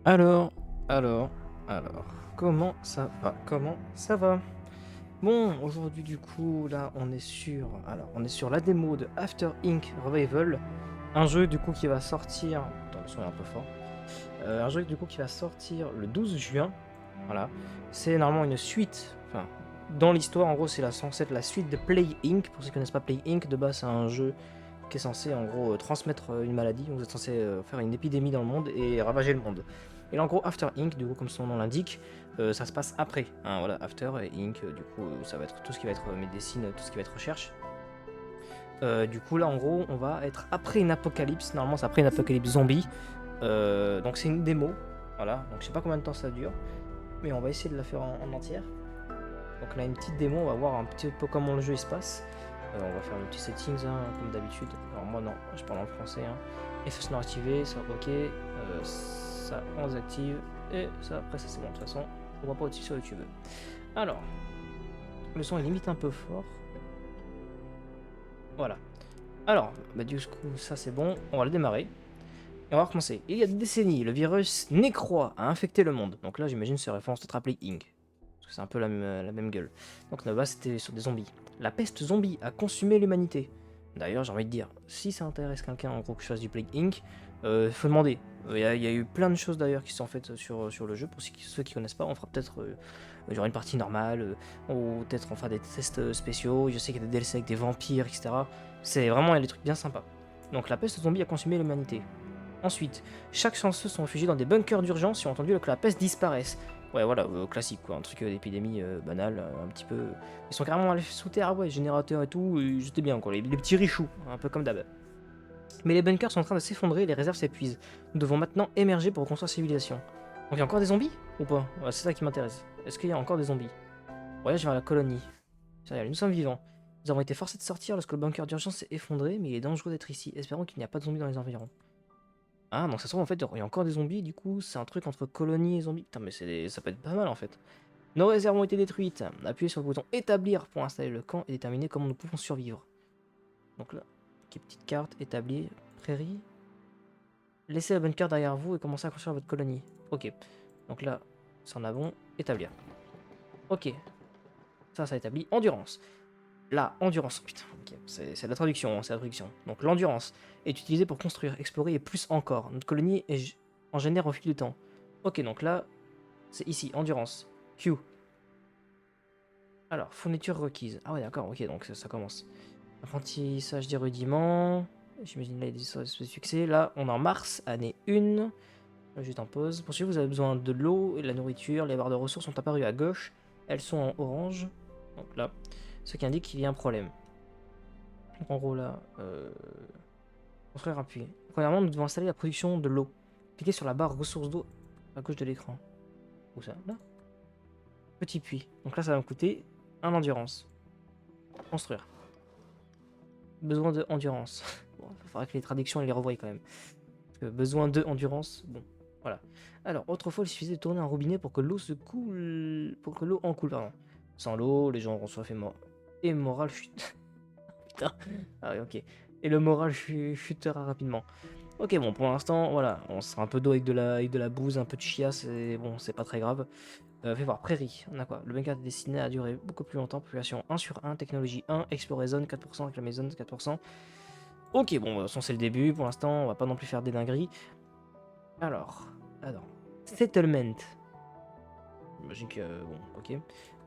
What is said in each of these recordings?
Alors, alors, alors, comment ça va? Comment ça va? Bon, aujourd'hui du coup, là, on est sur la démo de After Inc. Revival, un jeu du coup qui va sortir. Attends, le son est un peu fort. Un jeu du coup qui va sortir le 12 juin. Voilà, c'est normalement une suite. Enfin, dans l'histoire, en gros, censé être la suite de Play Inc. Pour ceux qui connaissent pas Play Inc. De base, c'est un jeu qui est censé en gros transmettre une maladie. Vous êtes censé faire une épidémie dans le monde et ravager le monde. Et là en gros After Inc, du coup comme son nom l'indique, ça se passe après. Hein, voilà, After et Inc, du coup ça va être tout ce qui va être médecine, tout ce qui va être recherche. Du coup là en gros on va être après une apocalypse, normalement c'est après une apocalypse zombie. Donc c'est une démo, voilà, donc je sais pas combien de temps ça dure, mais on va essayer de la faire en entière. Donc là une petite démo, on va voir un petit peu comment le jeu il se passe. On va faire nos petits settings hein, comme d'habitude. Alors moi non, je parle en français. Hein. FS non activé, ça ok. Ça on désactive. Et ça après ça c'est bon de toute façon. On va pas au-dessus sur YouTube. Alors, le son est limite un peu fort. Voilà. Alors, bah du coup ça c'est bon. On va le démarrer. Et on va recommencer. Il y a des décennies, le virus Necroa a infecté le monde. Donc là j'imagine c'est référence de Trappley Inc. Parce que c'est un peu la même gueule. Donc là-bas c'était sur des zombies. La peste zombie a consumé l'humanité. D'ailleurs, j'ai envie de dire, si ça intéresse quelqu'un en gros que je fasse du Plague Inc., faut demander. Il y a eu plein de choses d'ailleurs qui sont faites sur le jeu. Pour ceux qui connaissent pas, on fera peut-être genre une partie normale, ou peut-être on fera des tests spéciaux. Je sais qu'il y a des DLC avec des vampires, etc. C'est vraiment il y a des trucs bien sympas. Donc la peste zombie a consumé l'humanité. Ensuite, chaque chanceux sont réfugiés dans des bunkers d'urgence et ont entendu que la peste disparaisse. Ouais, voilà, classique quoi, un truc d'épidémie banal, un petit peu. Ils sont carrément allés sous terre, ah ouais, générateur et tout, j'étais bien quoi, les petits richoux, un peu comme d'hab. Mais les bunkers sont en train de s'effondrer et les réserves s'épuisent. Nous devons maintenant émerger pour reconstruire la civilisation. Donc il y a encore des zombies ou pas? Ouais, c'est ça qui m'intéresse. Est-ce qu'il y a encore des zombies? Voyage vers la colonie. Sérieux, nous sommes vivants. Nous avons été forcés de sortir lorsque le bunker d'urgence s'est effondré, mais il est dangereux d'être ici. Espérons qu'il n'y a pas de zombies dans les environs. Ah, donc ça se trouve, en fait, il y a encore des zombies, du coup, c'est un truc entre colonie et zombies. Putain, mais ça peut être pas mal, en fait. Nos réserves ont été détruites. Appuyez sur le bouton établir pour installer le camp et déterminer comment nous pouvons survivre. Donc là, ok, petite carte, établir, prairie. Laissez le bunker derrière vous et commencez à construire votre colonie. Ok. Donc là, c'est en avant, établir. Ok. Ça établit. Endurance. La endurance, putain, ok, c'est la traduction, hein, c'est la traduction. Donc l'endurance est utilisée pour construire, explorer et plus encore. Notre colonie en génère au fil du temps. Ok, donc là, c'est ici, endurance. Q. Alors, fourniture requise. Ah ouais, d'accord, ok, donc ça commence. Apprentissage des rudiments. J'imagine là, il y a des espèces de succès. Là, on est en mars, année 1. Juste en pause. Pour suivre, vous avez besoin de l'eau et de la nourriture. Les barres de ressources sont apparues à gauche. Elles sont en orange. Donc là, ce qui indique qu'il y a un problème. Donc en gros là, construire un puits. Premièrement, nous devons installer la production de l'eau. Cliquez sur la barre ressources d'eau à gauche de l'écran. Où ça? Là. Petit puits. Donc là, ça va me coûter un endurance. Construire. Besoin de endurance. Bon, il faudra que les traductions les revoient quand même. Parce que besoin de endurance, bon, voilà. Alors, autrefois, il suffisait de tourner un robinet pour que l'eau se coule. Pour que l'eau en coule, pardon. Sans l'eau, les gens auront soif et moral chute. Putain. Ah oui, ok. Et le moral chutera rapidement. Ok, bon, pour l'instant, voilà, on sera un peu d'eau avec de la bouse, un peu de chiasse, et bon, c'est pas très grave. Fais voir, prairie, on a quoi? Le bunker est destiné à durer beaucoup plus longtemps, population 1 sur 1, technologie 1, explorer zone 4%, réclamer zone 4%. Ok, bon, de toute façon, c'est le début, pour l'instant, on va pas non plus faire des dingueries. Alors, settlement. J'imagine que, bon, ok.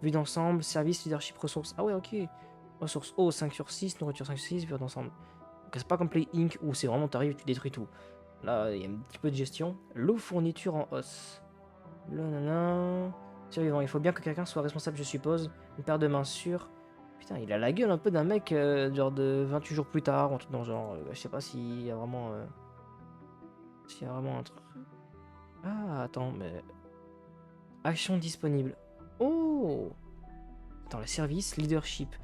Vue d'ensemble, service, leadership, ressources. Ah ouais, ok. Ressources eau 5 sur 6, nourriture 5 sur 6, vue d'ensemble. C'est pas comme Play Inc où c'est vraiment t'arrives et tu détruis tout. Là, il y a un petit peu de gestion. L'eau fourniture en os. Le nana. Survivant, il faut bien que quelqu'un soit responsable, je suppose. Une paire de mains sûres. Putain, il a la gueule un peu d'un mec, genre de 28 jours plus tard, ou un truc dans le genre. Je sais pas s'il y a vraiment. S'il y a vraiment un truc. Ah, attends, mais. Action disponible. Oh! Attends, le service, leadership.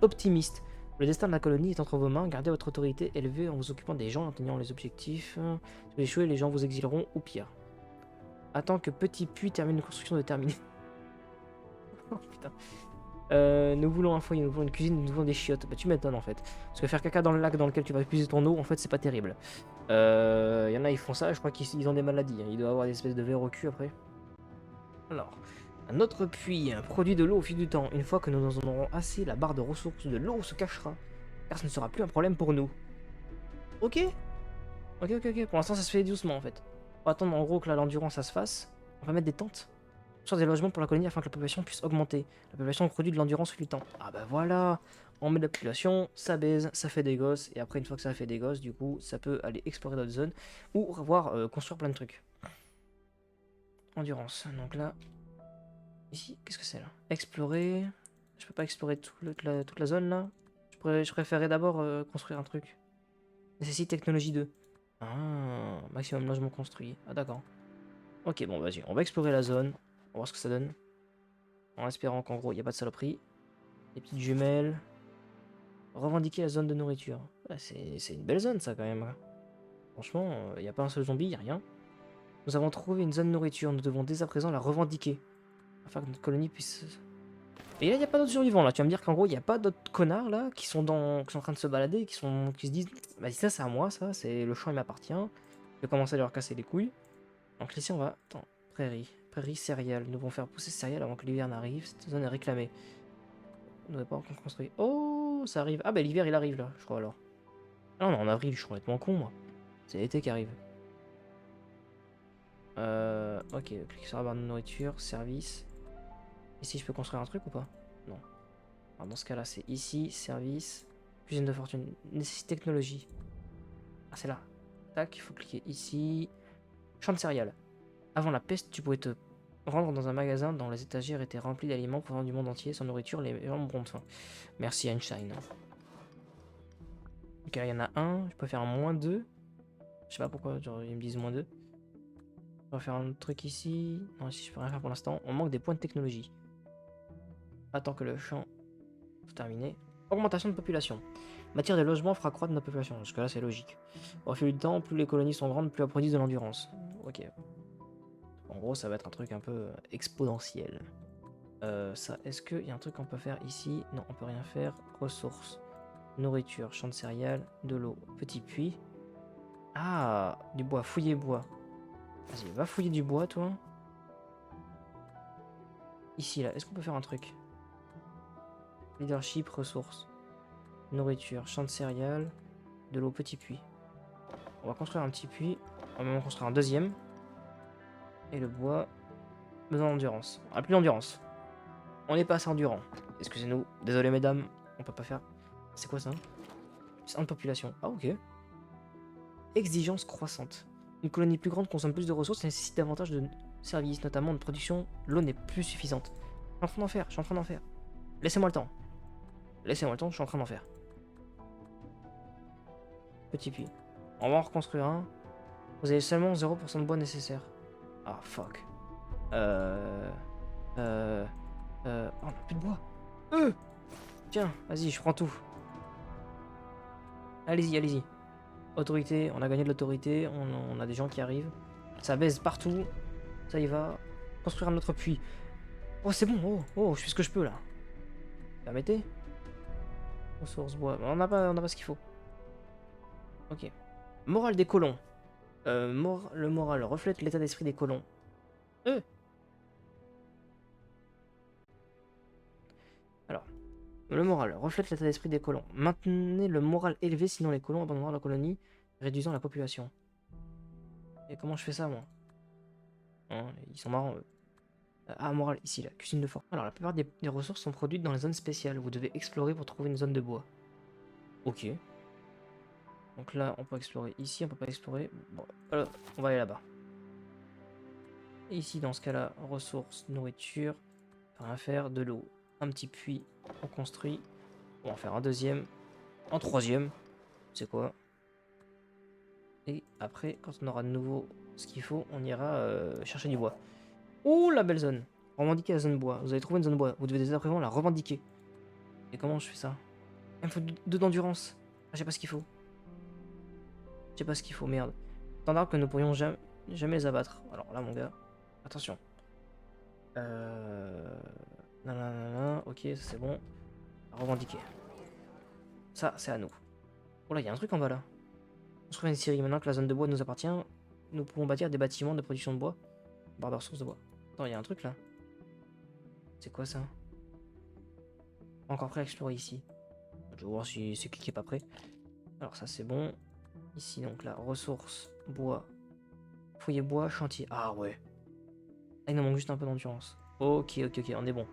Optimiste. Le destin de la colonie est entre vos mains. Gardez votre autorité élevée en vous occupant des gens, en atteignant les objectifs. Si vous échouez, les gens vous exileront ou pire. Attends que Petit Puits termine une construction déterminée. Oh putain. Nous voulons un foyer, nous voulons une cuisine, nous voulons des chiottes. Bah tu m'étonnes en fait. Parce que faire caca dans le lac dans lequel tu vas puiser ton eau, en fait c'est pas terrible. Il y en a, ils font ça, je crois qu'ils ont des maladies, hein. Ils doivent avoir des espèces de verres au cul après. Alors, un autre puits, un produit de l'eau au fil du temps. Une fois que nous en aurons assez, la barre de ressources de l'eau se cachera. Car ce ne sera plus un problème pour nous. Ok. Ok, ok, ok. Pour l'instant, ça se fait doucement en fait. On va attendre en gros que l'endurance ça se fasse. On va mettre des tentes. Sur des logements pour la colonie afin que la population puisse augmenter. La population produit de l'endurance au fil du temps. Ah bah voilà. On met de la population, ça baise, ça fait des gosses. Et après, une fois que ça fait des gosses, du coup, ça peut aller explorer d'autres zones. Ou voir construire plein de trucs. Endurance. Donc là, ici, qu'est-ce que c'est là? Explorer. Je peux pas explorer toute la zone là. Je préférerais d'abord construire un truc. Nécessite technologie 2. Ah, maximum logement construit. Ah d'accord. Ok, bon vas-y, on va explorer la zone. On va voir ce que ça donne. En espérant qu'en gros, il n'y a pas de saloperie. Des petites jumelles. Revendiquer la zone de nourriture. Ah, c'est une belle zone ça quand même, hein. Franchement, il n'y a pas un seul zombie, il n'y a rien. Nous avons trouvé une zone de nourriture. Nous devons dès à présent la revendiquer. Afin que notre colonie puisse... Et là, il n'y a pas d'autres survivants là. Tu vas me dire qu'en gros, il n'y a pas d'autres connards là qui sont en train de se balader, qui se disent, vas-y, ça c'est à moi, ça, c'est le champ il m'appartient. Je vais commencer à leur casser les couilles. Donc ici, on va... Attends, prairie. Prairie céréales. Nous devons faire pousser ces céréales avant que l'hiver n'arrive. Cette zone est réclamée. On n'avait pas encore construit. Oh, ça arrive. Ah bah l'hiver il arrive là, je crois alors. Ah non, on est en avril, je suis complètement con moi. C'est l'été qui arrive. Ok, clique sur la barre de nourriture, service. Ici je peux construire un truc ou pas? Non. Alors, dans ce cas là c'est ici, service, cuisine de fortune, nécessite technologie. Ah c'est là. Tac, il faut cliquer ici. Champ de céréales. Avant la peste, tu pouvais te rendre dans un magasin dont les étagères étaient remplies d'aliments provenant du monde entier. Sans nourriture, les gens mourront de faim. Merci Einstein. Ok, là il y en a un, je peux faire un -2. Je sais pas pourquoi, genre, ils me disent -2. On va faire un autre truc ici. Non, ici je peux rien faire pour l'instant. On manque des points de technologie. Attends que le champ soit terminé. Augmentation de population. Bâtir des logements fera croître notre population. Parce que là c'est logique. Au fil du temps, plus les colonies sont grandes, plus elles produisent de l'endurance. Ok. En gros, ça va être un truc un peu exponentiel. Ça, est-ce qu'il y a un truc qu'on peut faire ici? Non, on peut rien faire. Ressources. Nourriture, champ de céréales, de l'eau, petit puits. Ah, du bois, fouiller bois. Vas-y, va fouiller du bois, toi. Ici, là, est-ce qu'on peut faire un truc? Leadership, ressources. Nourriture, champ de céréales, de l'eau, petit puits. On va construire un petit puits. On va même construire un deuxième. Et le bois, besoin d'endurance. Ah, plus d'endurance. On n'est pas assez endurant. Excusez-nous. Désolé, mesdames. On peut pas faire. C'est quoi ça? C'est une population. Ah, ok. Exigence croissante. Une colonie plus grande consomme plus de ressources et nécessite davantage de services, notamment de production. L'eau n'est plus suffisante. Je suis en train d'en faire, je suis en train d'en faire. Laissez-moi le temps. Laissez-moi le temps, je suis en train d'en faire. Petit puits. On va en reconstruire un. Vous avez seulement 0% de bois nécessaire. Ah, fuck. Oh, on n'a plus de bois. Tiens, vas-y, je prends tout. Allez-y, allez-y. Autorité, on a gagné de l'autorité, on a des gens qui arrivent. Ça baise partout. Ça y va. Construire un autre puits. Oh, c'est bon, oh, je fais ce que je peux là. Permettez. Ressources, bois. On n'a pas ce qu'il faut. Ok. Morale des colons. Le moral reflète l'état d'esprit des colons. Alors, le moral reflète l'état d'esprit des colons. Maintenez le moral élevé, sinon les colons abandonneront la colonie, réduisant la population. Et comment je fais ça, moi? Hein, ils sont marrants, eux. Ah, moral, ici, là, cuisine de fort. Alors, la plupart des ressources sont produites dans les zones spéciales. Vous devez explorer pour trouver une zone de bois. Ok. Donc là, on peut explorer ici, on peut pas explorer. Bon, alors, on va aller là-bas. Et ici, dans ce cas-là, ressources, nourriture, rien faire, de l'eau, un petit puits, on construit. On va en faire un deuxième, un troisième. C'est quoi? Et après, quand on aura de nouveau ce qu'il faut, on ira chercher du bois. Oh, la belle zone! Revendiquer la zone bois. Vous avez trouvé une zone bois. Vous devez dès à présent la revendiquer. Et comment je fais ça? Il me faut deux d'endurance. Ah, je sais pas ce qu'il faut. Je sais pas ce qu'il faut, merde. Standard que nous pourrions jamais les abattre. Alors là, mon gars, attention. Nanana, ok, ça c'est bon. Revendiquer. Ça, c'est à nous. Oh là, il y a un truc en bas là. Construire une scierie. Maintenant que la zone de bois nous appartient, nous pouvons bâtir des bâtiments de production de bois. Barre de ressources de bois. Attends, il y a un truc là. C'est quoi ça? Encore prêt à explorer ici. Je vais voir si c'est qui est pas prêt. Alors ça c'est bon. Ici donc là, ressources, bois, foyer bois, chantier. Ah ouais. Ah, il nous manque juste un peu d'endurance. Ok, on est bon.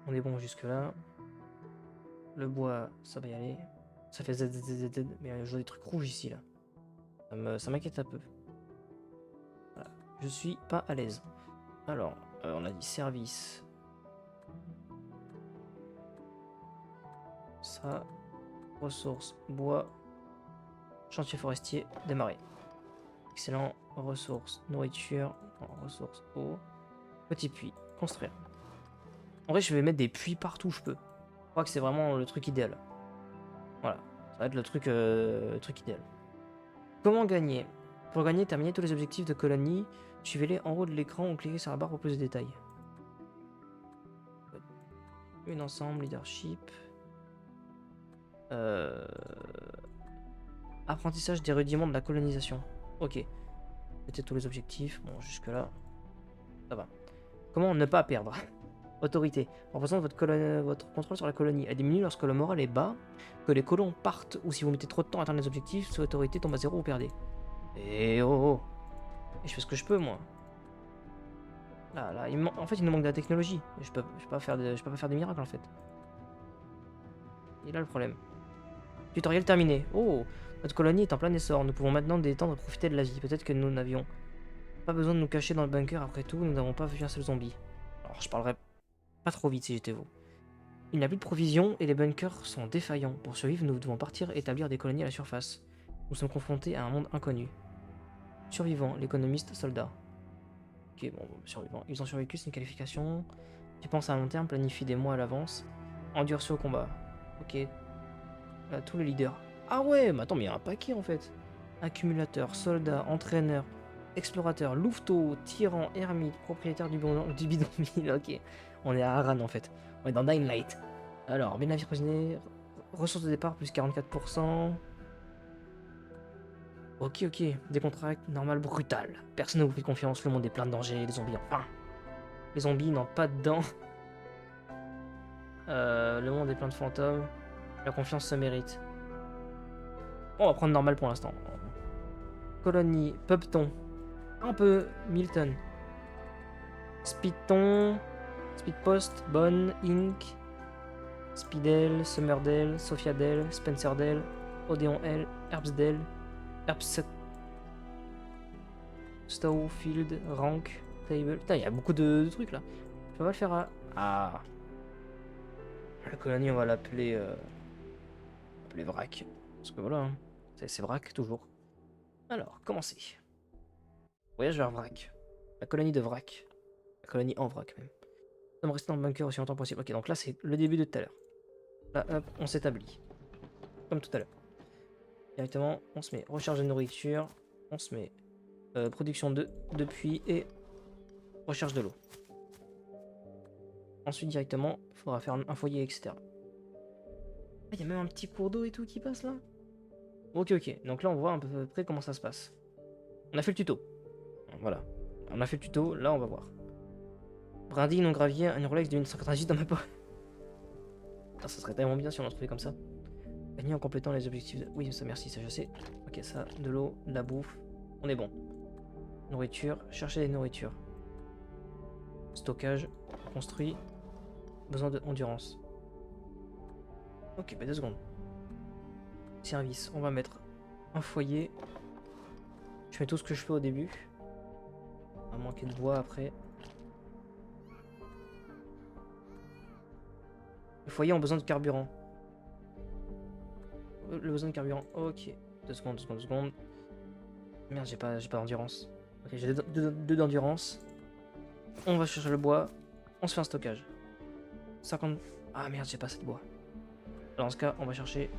On est bon jusque là. Le bois, ça va y aller. Ça fait Z, mais je vois des trucs rouges ici là. Ça m'inquiète un peu. Voilà. Je suis pas à l'aise. Alors, on a dit service. Ça. Ressources, bois. Chantier forestier, démarrer. Excellent. Ressources, nourriture. Non, ressources, eau. Petit puits, construire. En vrai, je vais mettre des puits partout où je peux. Je crois que c'est vraiment le truc idéal. Voilà. Ça va être le truc idéal. Comment gagner? Pour gagner, terminer tous les objectifs de colonie. Suivez-les en haut de l'écran ou cliquez sur la barre pour plus de détails. Une ensemble, leadership. Apprentissage des rudiments de la colonisation. Ok. Peut-être tous les objectifs. Bon, jusque-là, ça va. Comment ne pas perdre? Autorité. En représentant votre contrôle sur la colonie. Elle diminue lorsque le moral est bas, que les colons partent ou si vous mettez trop de temps à atteindre les objectifs, si l'autorité tombe à 0, vous perdez. Et oh oh. Et je fais ce que je peux, moi. Là, en fait, il nous manque de la technologie. Et je peux pas faire des miracles, en fait. Et là, le problème. Tutoriel terminé. Oh, notre colonie est en plein essor. Nous pouvons maintenant détendre et profiter de la vie. Peut-être que nous n'avions pas besoin de nous cacher dans le bunker. Après tout, nous n'avons pas vu un seul zombie. Alors, je parlerai pas trop vite si j'étais vous. Il n'y a plus de provisions et les bunkers sont défaillants. Pour survivre, nous devons partir établir des colonies à la surface. Nous sommes confrontés à un monde inconnu. Survivants, l'économiste, soldat. Ok, bon, survivants. Ils ont survécu, c'est une qualification. Tu penses à long terme, planifie des mois à l'avance. Endurci au combat. Ok. Là, tous les leaders. Ah ouais, mais attends, mais il y a un paquet en fait. Accumulateur, soldat, entraîneur, explorateur, louveteau, tyran, ermite, propriétaire du bidonville. Ok, on est à Aran en fait. On est dans Dying Light. Alors, mes navires prisonniers, ressources de départ plus 44%. Ok, décontracte, normal, brutal. Personne ne vous fait confiance, le monde est plein de dangers, les zombies enfin. Les zombies n'ont pas de dents. Le monde est plein de fantômes. La confiance se mérite. On va prendre normal pour l'instant. Colonie, Pubton. Un peu Milton. Speedton. Speedpost, Bonne, Inc. Speedel, Summerdale, Sophiadale, Spencerdale, Odeon L, Herbsdale, Herbset. Stowfield, Rank, Table. Putain, il y a beaucoup de trucs là. Je peux pas le faire à. Ah. La colonie, on va l'appeler. Appeler Vrac. Parce que voilà, hein. C'est Vrac toujours. Alors, commencez. Voyage vers Vrac. La colonie de Vrac. La colonie en Vrac même. Nous sommes restés dans le bunker aussi longtemps que possible. Ok, donc là c'est le début de tout à l'heure. Là, hop, on s'établit. Comme tout à l'heure. Directement, on se met recherche de nourriture. On se met production de puits et recherche de l'eau. Ensuite, directement, il faudra faire un foyer, etc. Ah, il y a même un petit cours d'eau et tout qui passe là. Ok. Donc là, on voit à peu près comment ça se passe. On a fait le tuto. Voilà. On a fait le tuto, là on va voir. Brindille non gravier, une Rolex de 1998 dans ma poche. Ça serait tellement bien si on en trouvait comme ça. Gagner en complétant les objectifs de... Oui, ça merci, ça je sais. Ok, ça, de l'eau, de la bouffe. On est bon. Nourriture, chercher des nourritures. Stockage, construit. Besoin d'endurance. Ok, bah 2 secondes. Service, on va mettre un foyer. Je mets tout ce que je peux au début. On va manquer de bois après. Le foyer a besoin de carburant. Le besoin de carburant, ok. 2 secondes. Merde, j'ai pas d'endurance. Ok, j'ai 2 d'endurance. On va chercher le bois. On se fait un stockage. 50... Ah merde, j'ai pas assez de bois. Alors, dans ce cas, on va chercher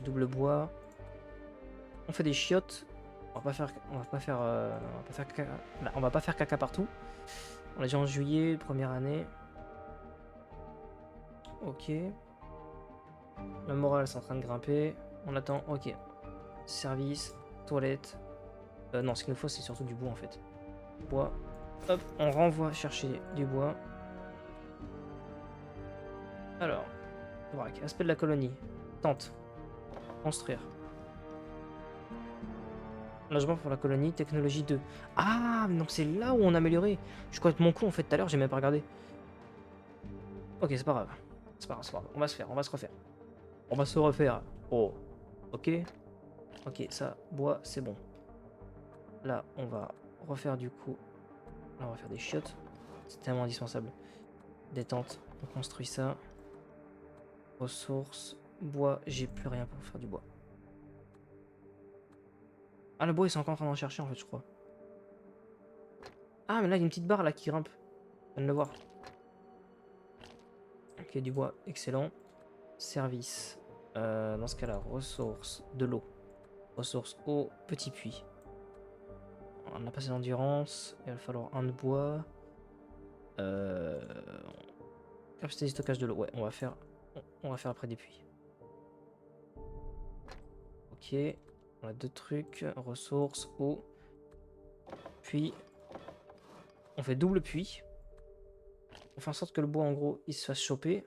double bois. On fait des chiottes. On va pas faire caca partout. On est déjà en juillet, première année. Ok. La morale, c'est en train de grimper. On attend, ok. Service, toilette. Non, ce qu'il nous faut, c'est surtout du bois en fait. Bois. Hop, on renvoie chercher du bois. Alors, vrac, aspect de la colonie. Tente. Construire. Logement pour la colonie, technologie 2. Ah, donc c'est là où on a amélioré. Je crois être mon con en fait tout à l'heure, j'ai même pas regardé. Ok, c'est pas grave. C'est pas grave, c'est pas grave. On va se faire, on va se refaire. On va se refaire. Oh, ok. Ok, ça, bois, c'est bon. Là, on va refaire du coup. Là, on va faire des chiottes. C'est tellement indispensable. Détente, on construit ça. Ressources, bois, j'ai plus rien pour faire du bois. Ah, le bois, ils sont encore en train d'en chercher en fait, je crois. Ah, mais là, il y a une petite barre là qui grimpe. Je viens de le voir. Ok, du bois, excellent. Service. Dans ce cas-là, ressources, de l'eau. Ressources, eau, petit puits. On a passé d'endurance. Il va falloir un de bois. Capacité de stockage de l'eau. Ouais, on va faire après des puits. Ok. On a deux trucs. Ressources, eau. Puis, on fait double puits. On fait en sorte que le bois, en gros, il se fasse choper.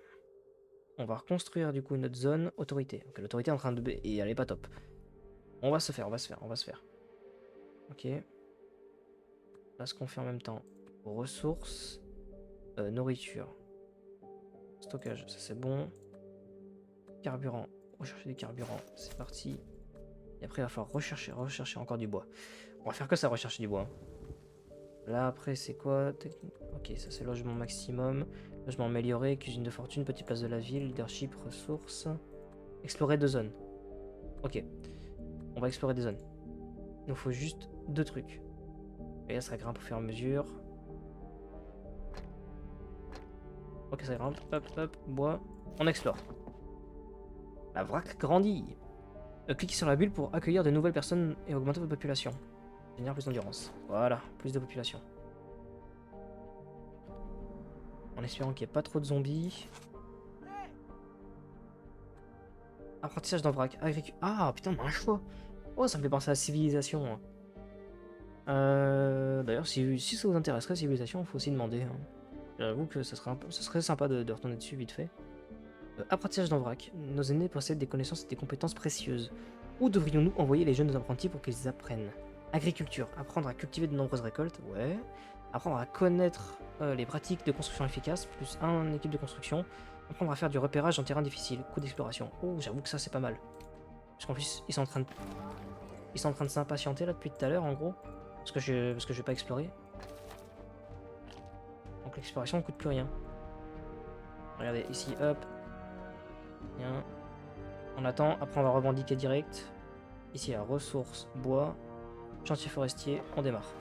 On va reconstruire du coup notre zone autorité. Ok, l'autorité est en train de... Et elle est pas top. On va se faire, on va se faire, on va se faire. Ok. Là, ce qu'on fait en même temps. Ressources. Nourriture. Stockage, ça c'est bon. Carburant. Rechercher du carburant, c'est parti. Et après, il va falloir rechercher encore du bois. On va faire que ça, rechercher du bois. Hein. Là, après, c'est quoi? Ok, ça c'est logement maximum. Logement amélioré, cuisine de fortune, petite place de la ville, leadership, ressources. Explorer deux zones. Ok, on va explorer des zones. Il nous faut juste deux trucs. Et là, ça grimpe au fur et à mesure. Ok, ça grimpe. Hop, hop, bois. On explore. La vrac grandit. Cliquez sur la bulle pour accueillir de nouvelles personnes et augmenter votre population. Génère plus d'endurance. Voilà, plus de population. En espérant qu'il n'y ait pas trop de zombies. Apprentissage dans vrac. Ah putain, on a un choix. Oh, ça me fait penser à la civilisation. Hein. D'ailleurs, si ça vous intéresserait, civilisation, il faut aussi demander. Hein. J'avoue que ça serait sympa de retourner dessus vite fait. Apprentissage dans vrac. Nos aînés possèdent des connaissances et des compétences précieuses. Où devrions-nous envoyer les jeunes apprentis pour qu'ils apprennent? Agriculture. Apprendre à cultiver de nombreuses récoltes. Ouais. Apprendre à connaître les pratiques de construction efficaces. Plus un équipe de construction. Apprendre à faire du repérage en terrain difficile. Coup d'exploration. Oh, j'avoue que ça c'est pas mal. Parce qu'en plus, ils sont en train de s'impatienter là depuis tout à l'heure en gros. Parce que je vais pas explorer. Donc l'exploration ne coûte plus rien. Regardez, ici, hop. Bien. On attend, après on va revendiquer direct. Ici, il y a ressources, bois, chantier forestier, on démarre.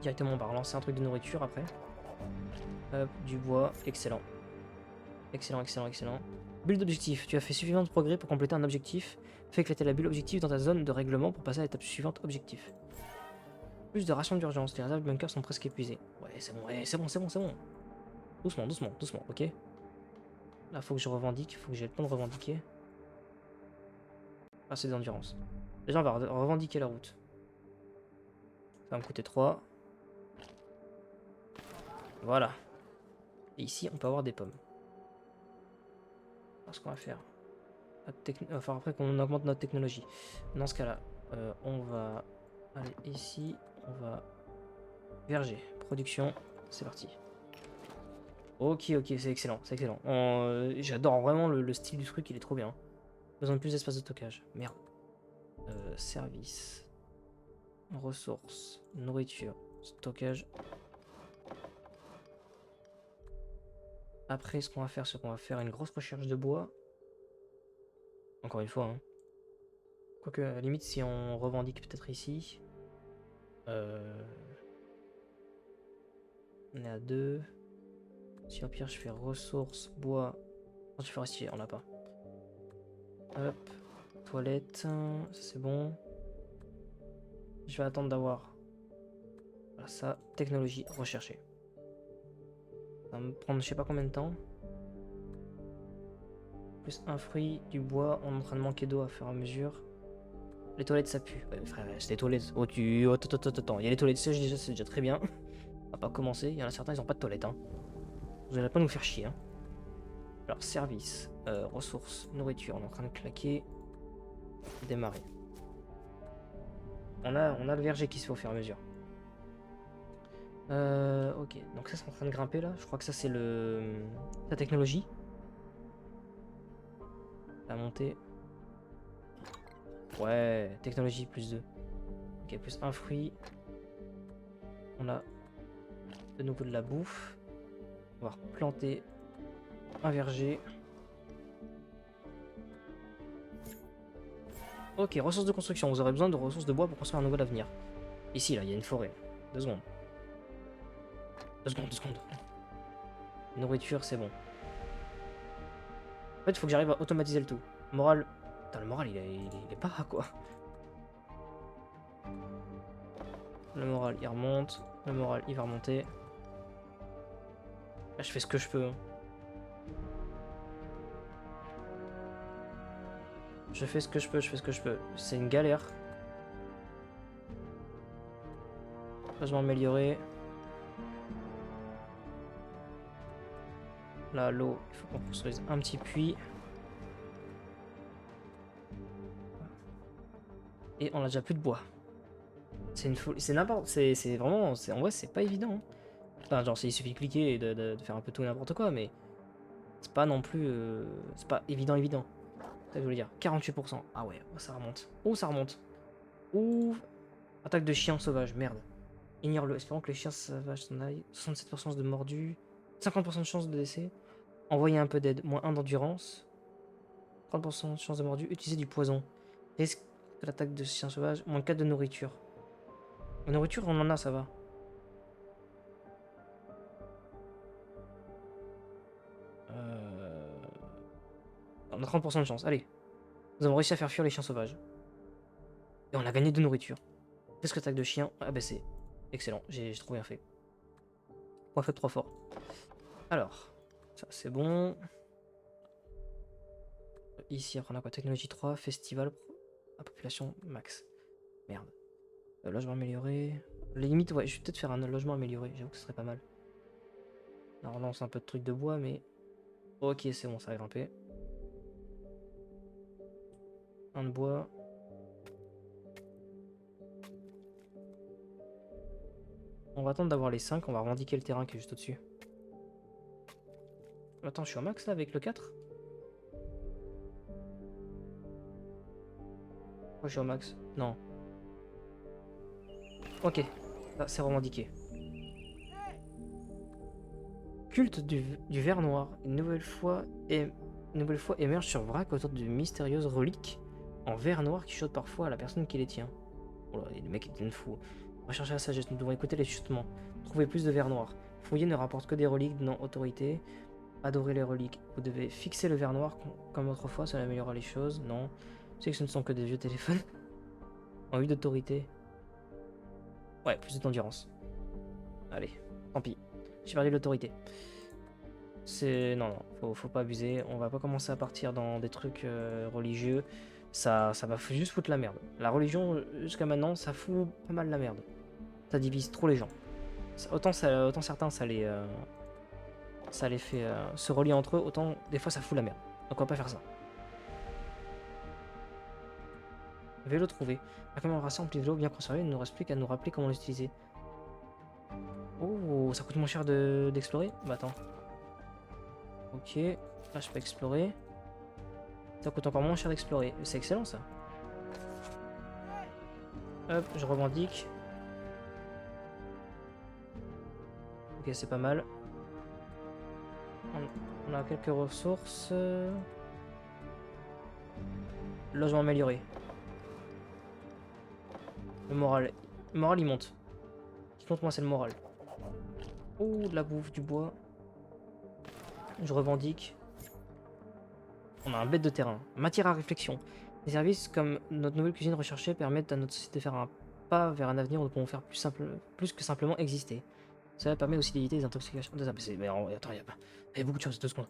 Directement, on va relancer un truc de nourriture après. Hop, du bois, excellent. Excellent, excellent, excellent. Bulle d'objectif, tu as fait suffisamment de progrès pour compléter un objectif. Fais éclater la bulle objectif dans ta zone de règlement pour passer à l'étape suivante, objectif. Plus de rations d'urgence, les réserves de bunkers sont presque épuisées. Ouais, c'est bon, ouais, c'est bon, c'est bon, c'est bon. Doucement, doucement, doucement, ok. Là, faut que je revendique, faut que j'ai le temps de revendiquer. Ah, c'est d'endurance. Déjà, on va revendiquer la route. Ça va me coûter 3. Voilà. Et ici, on peut avoir des pommes. Alors, ce qu'on va faire. Enfin, après qu'on augmente notre technologie. Dans ce cas-là, on va aller ici. On va... Verger. Production. C'est parti. Ok, ok, c'est excellent. C'est excellent. J'adore vraiment le style du truc, il est trop bien. Besoin de plus d'espace de stockage. Merde. Service. Ressources. Nourriture. Stockage. Après, ce qu'on va faire, c'est qu'on va faire une grosse recherche de bois. Encore une fois, hein. Quoique, à la limite, si on revendique peut-être ici. On est à 2. Si au pire, je fais ressources, bois. Non, tu forestier, on l'a pas. Hop. Toilette. Ça, c'est bon. Je vais attendre d'avoir. Voilà, ça. Technologie recherchée. Ça va me prendre je sais pas combien de temps. Plus un fruit, du bois, on est en train de manquer d'eau à fur et à mesure. Les toilettes ça pue. Ouais, frère, c'est les toilettes. Oh tu. Oh, attends. Il y a les toilettes sèches déjà, c'est déjà très bien. On va pas commencer. Il y en a certains, ils ont pas de toilettes. Hein. Vous allez pas nous faire chier. Hein. Alors, service, ressources, nourriture, on est en train de claquer. Démarrer. On a le verger qui se fait au fur et à mesure. Ok, donc ça c'est en train de grimper là. Je crois que ça c'est la technologie. La montée. Ouais, technologie plus 2. Ok, plus un fruit. On a de nouveau de la bouffe. On va replanter un verger. Ok, ressources de construction. Vous aurez besoin de ressources de bois pour construire un nouvel avenir. Ici, là, il y a une forêt. 2 secondes. 2 secondes. Nourriture, c'est bon. En fait, il faut que j'arrive à automatiser le tout. Moral. Putain, le moral, il est pas quoi. Le moral, il remonte. Le moral, il va remonter. Là, je fais ce que je peux. Hein. Je fais ce que je peux. C'est une galère. Logement amélioré. Là, l'eau, il faut qu'on construise un petit puits. Et on a déjà plus de bois. C'est une folie. C'est n'importe. C'est vraiment. En vrai, c'est pas évident. Hein. Enfin, genre, il suffit de cliquer et de faire un peu tout n'importe quoi, mais c'est pas non plus. C'est pas évident. C'est ça que je voulais dire. 48%. Ah ouais, ça remonte. Oh, ça remonte. Ouh. Attaque de chien sauvage, merde. Ignore-le. Espérons que les chiens sauvages s'en aillent. 67% de mordus. 50% de chance de décès. Envoyer un peu d'aide. Moins 1 d'endurance. 30% de chance de mordu. Utiliser du poison. Risque de l'attaque de chiens sauvages. Moins 4 de nourriture. La nourriture, on en a, ça va. On a 30% de chance. Allez. Nous avons réussi à faire fuir les chiens sauvages. Et on a gagné de nourriture. Risque d'attaque de chien abaissé. Excellent. J'ai trop bien fait. Point fait 3 fort. Alors. Ça, c'est bon. Ici, après on a quoi? Technologie 3, festival, à population max. Merde. Logement amélioré. Les limites, ouais, je vais peut-être faire un logement amélioré. J'avoue que ce serait pas mal. On relance un peu de trucs de bois, mais... Ok, c'est bon, ça a grimpé. Un de bois. On va attendre d'avoir les 5, on va revendiquer le terrain qui est juste au-dessus. Attends, je suis au max là avec le 4? Moi je suis au max. Non. Ok, ça c'est revendiqué. Culte du ver noir. Une nouvelle fois émerge sur Vrac autour de mystérieuses reliques en verre noir qui chuchotent parfois à la personne qui les tient. Oh là, le mec est une fou. Recherchez la sagesse, nous devons écouter les chuchotements. Trouver plus de verre noir. Fouiller ne rapporte que des reliques non autorité. Adorer les reliques. Vous devez fixer le verre noir comme autrefois, cela améliorera les choses. Non. Tu sais que ce ne sont que des vieux téléphones. En vue d'autorité. Ouais, plus d'endurance. Allez, tant pis. J'ai perdu l'autorité. Non, faut pas abuser. On va pas commencer à partir dans des trucs religieux. Ça va juste foutre la merde. La religion, jusqu'à maintenant, ça fout pas mal la merde. Ça divise trop les gens. Autant certains, ça les fait se relier entre eux, autant des fois ça fout la merde. Donc on va pas faire ça. Vélo trouvé. La commémoration remplie de vélo bien conservé, il ne nous reste plus qu'à nous rappeler comment l'utiliser. Oh, ça coûte moins cher d'explorer? Bah attends. Ok, là je peux explorer. Ça coûte encore moins cher d'explorer. C'est excellent ça. Hop, je revendique. Ok, c'est pas mal. On a quelques ressources. Logement amélioré. Le moral il monte. Ce qui compte moi c'est le moral. Oh, de la bouffe, du bois. Je revendique. On a un bête de terrain. Matière à réflexion. Les services comme notre nouvelle cuisine recherchée permettent à notre société de faire un pas vers un avenir où nous pouvons faire plus que simplement exister. Ça permet aussi d'éviter les intoxications des APC. Mais attends, il y a beaucoup de choses, 2 secondes.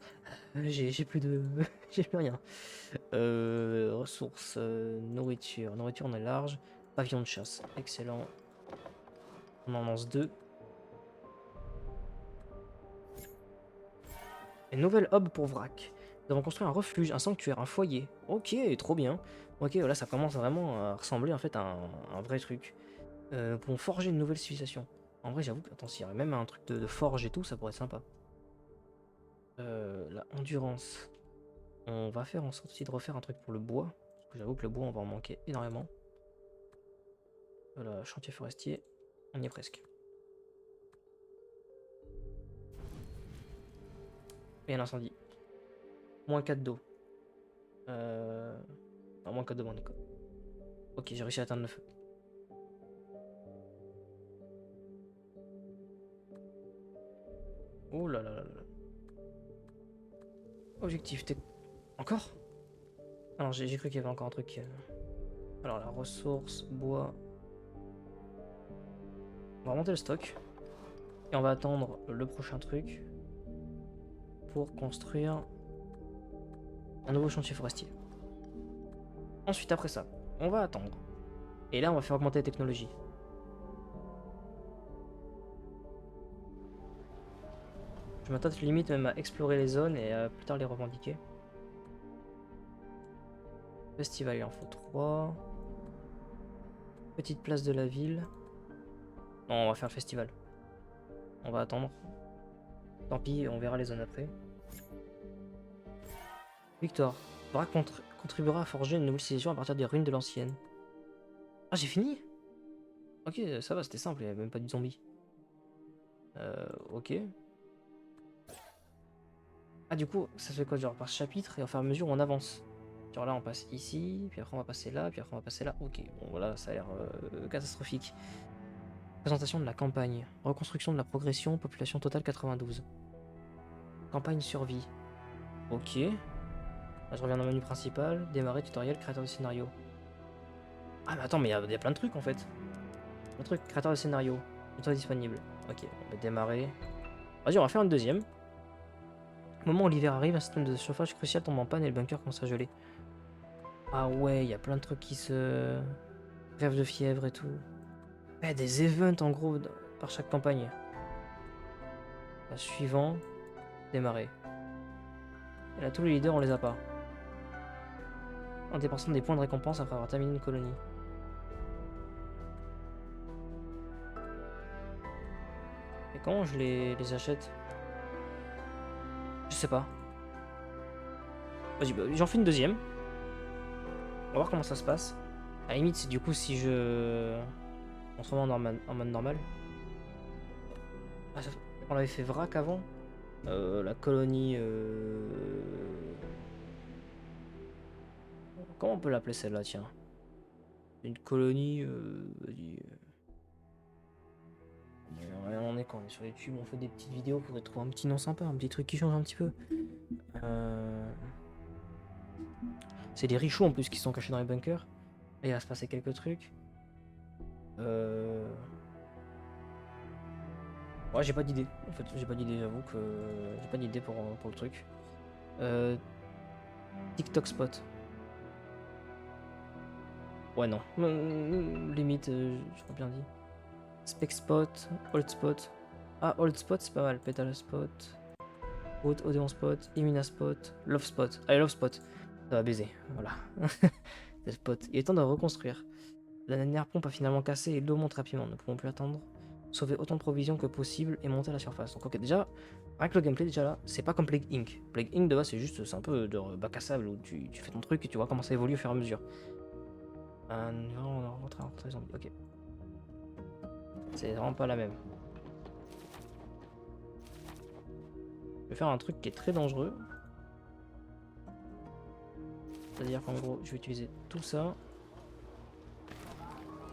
J'ai plus de. J'ai plus rien. Ressources, nourriture. Nourriture, on est large. Pavillon de chasse, excellent. On en lance 2. Et nouvelle hub pour vrac. Nous avons construit un refuge, un sanctuaire, un foyer. Ok, trop bien. Ok, là ça commence vraiment à ressembler en fait à un vrai truc. Pour forger une nouvelle civilisation. En vrai, j'avoue que, attends, s'il y avait même un truc de forge et tout, ça pourrait être sympa. La endurance. On va faire en sorte aussi de refaire un truc pour le bois. Parce que j'avoue que le bois, on va en manquer énormément. Voilà, chantier forestier. On y est presque. Et un incendie. Moins 4 d'eau. Non, moins 4 d'eau, d'accord. Ok, j'ai réussi à atteindre le feu. Oh là là là là. Objectif, t'es... Encore? Alors j'ai cru qu'il y avait encore un truc. Alors la ressource, bois. On va remonter le stock. Et on va attendre le prochain truc. Pour construire un nouveau chantier forestier. Ensuite, après ça, on va attendre. Et là, on va faire augmenter la technologie. Je m'attends limite même à explorer les zones et à plus tard les revendiquer. Festival, il en faut 3. Petite place de la ville. Non, on va faire le festival. On va attendre. Tant pis, on verra les zones après. Victoire. Vrac contribuera à forger une nouvelle civilisation à partir des ruines de l'ancienne. Ah, j'ai fini? Ok, ça va, c'était simple, il n'y avait même pas de zombie. Ok. Ah, du coup, ça fait quoi, genre par chapitre et au fur et à mesure on avance? Genre là, on passe ici, puis après on va passer là, puis après on va passer là. Ok, bon voilà, ça a l'air catastrophique. Présentation de la campagne. Reconstruction de la progression, population totale 92. Campagne survie. Ok. Là, je reviens dans le menu principal, démarrer, tutoriel, créateur de scénario. Ah mais attends, mais il y a plein de trucs en fait. Un truc, créateur de scénario. Tutoriel disponible. Ok, on va démarrer. Vas-y, on va faire une deuxième. Au moment où l'hiver arrive, un système de chauffage crucial tombe en panne et le bunker commence à geler. Ah ouais, il y a plein de trucs qui se... Rêve de fièvre et tout. Ouais, des events en gros par chaque campagne. Suivant, démarrer. Et là, tous les leaders, on les a pas. En dépensant des points de récompense après avoir terminé une colonie. Et comment je les achète? Je sais pas. Vas-y, bah, j'en fais une deuxième. On va voir comment ça se passe. À la limite, c'est du coup si je... On se remet en mode normal. Ah, on l'avait fait vrac avant. La colonie... Comment on peut l'appeler celle-là, tiens? Une colonie... Vas-y... On est quand on est sur YouTube, on fait des petites vidéos, faudrait trouver un petit nom sympa, un petit truc qui change un petit peu. C'est des richoux en plus qui sont cachés dans les bunkers. Et il va se passer quelques trucs. Ouais, j'ai pas d'idée. En fait, j'ai pas d'idée, j'avoue que j'ai pas d'idée pour le truc. TikTok spot. Ouais, non. Limite, j'aurais bien dit. Spec spot, old spot. Ah, old spot, c'est pas mal. Petal spot. Odeon spot, Imina spot, love spot. Allez, love spot. Ça va baiser. Voilà. C'est spot. Il est temps de reconstruire. La dernière pompe a finalement cassé et l'eau monte rapidement. Nous ne pouvons plus attendre. Sauver autant de provisions que possible et monter à la surface. Donc ok, déjà, avec le gameplay déjà là, c'est pas comme Plague Inc. Plague Inc de base c'est un peu de bac à sable où tu fais ton truc et tu vois comment ça évolue au fur et à mesure. On va rentrer en zombie, ok. C'est vraiment pas la même. Je vais faire un truc qui est très dangereux. C'est-à-dire qu'en gros, je vais utiliser tout ça.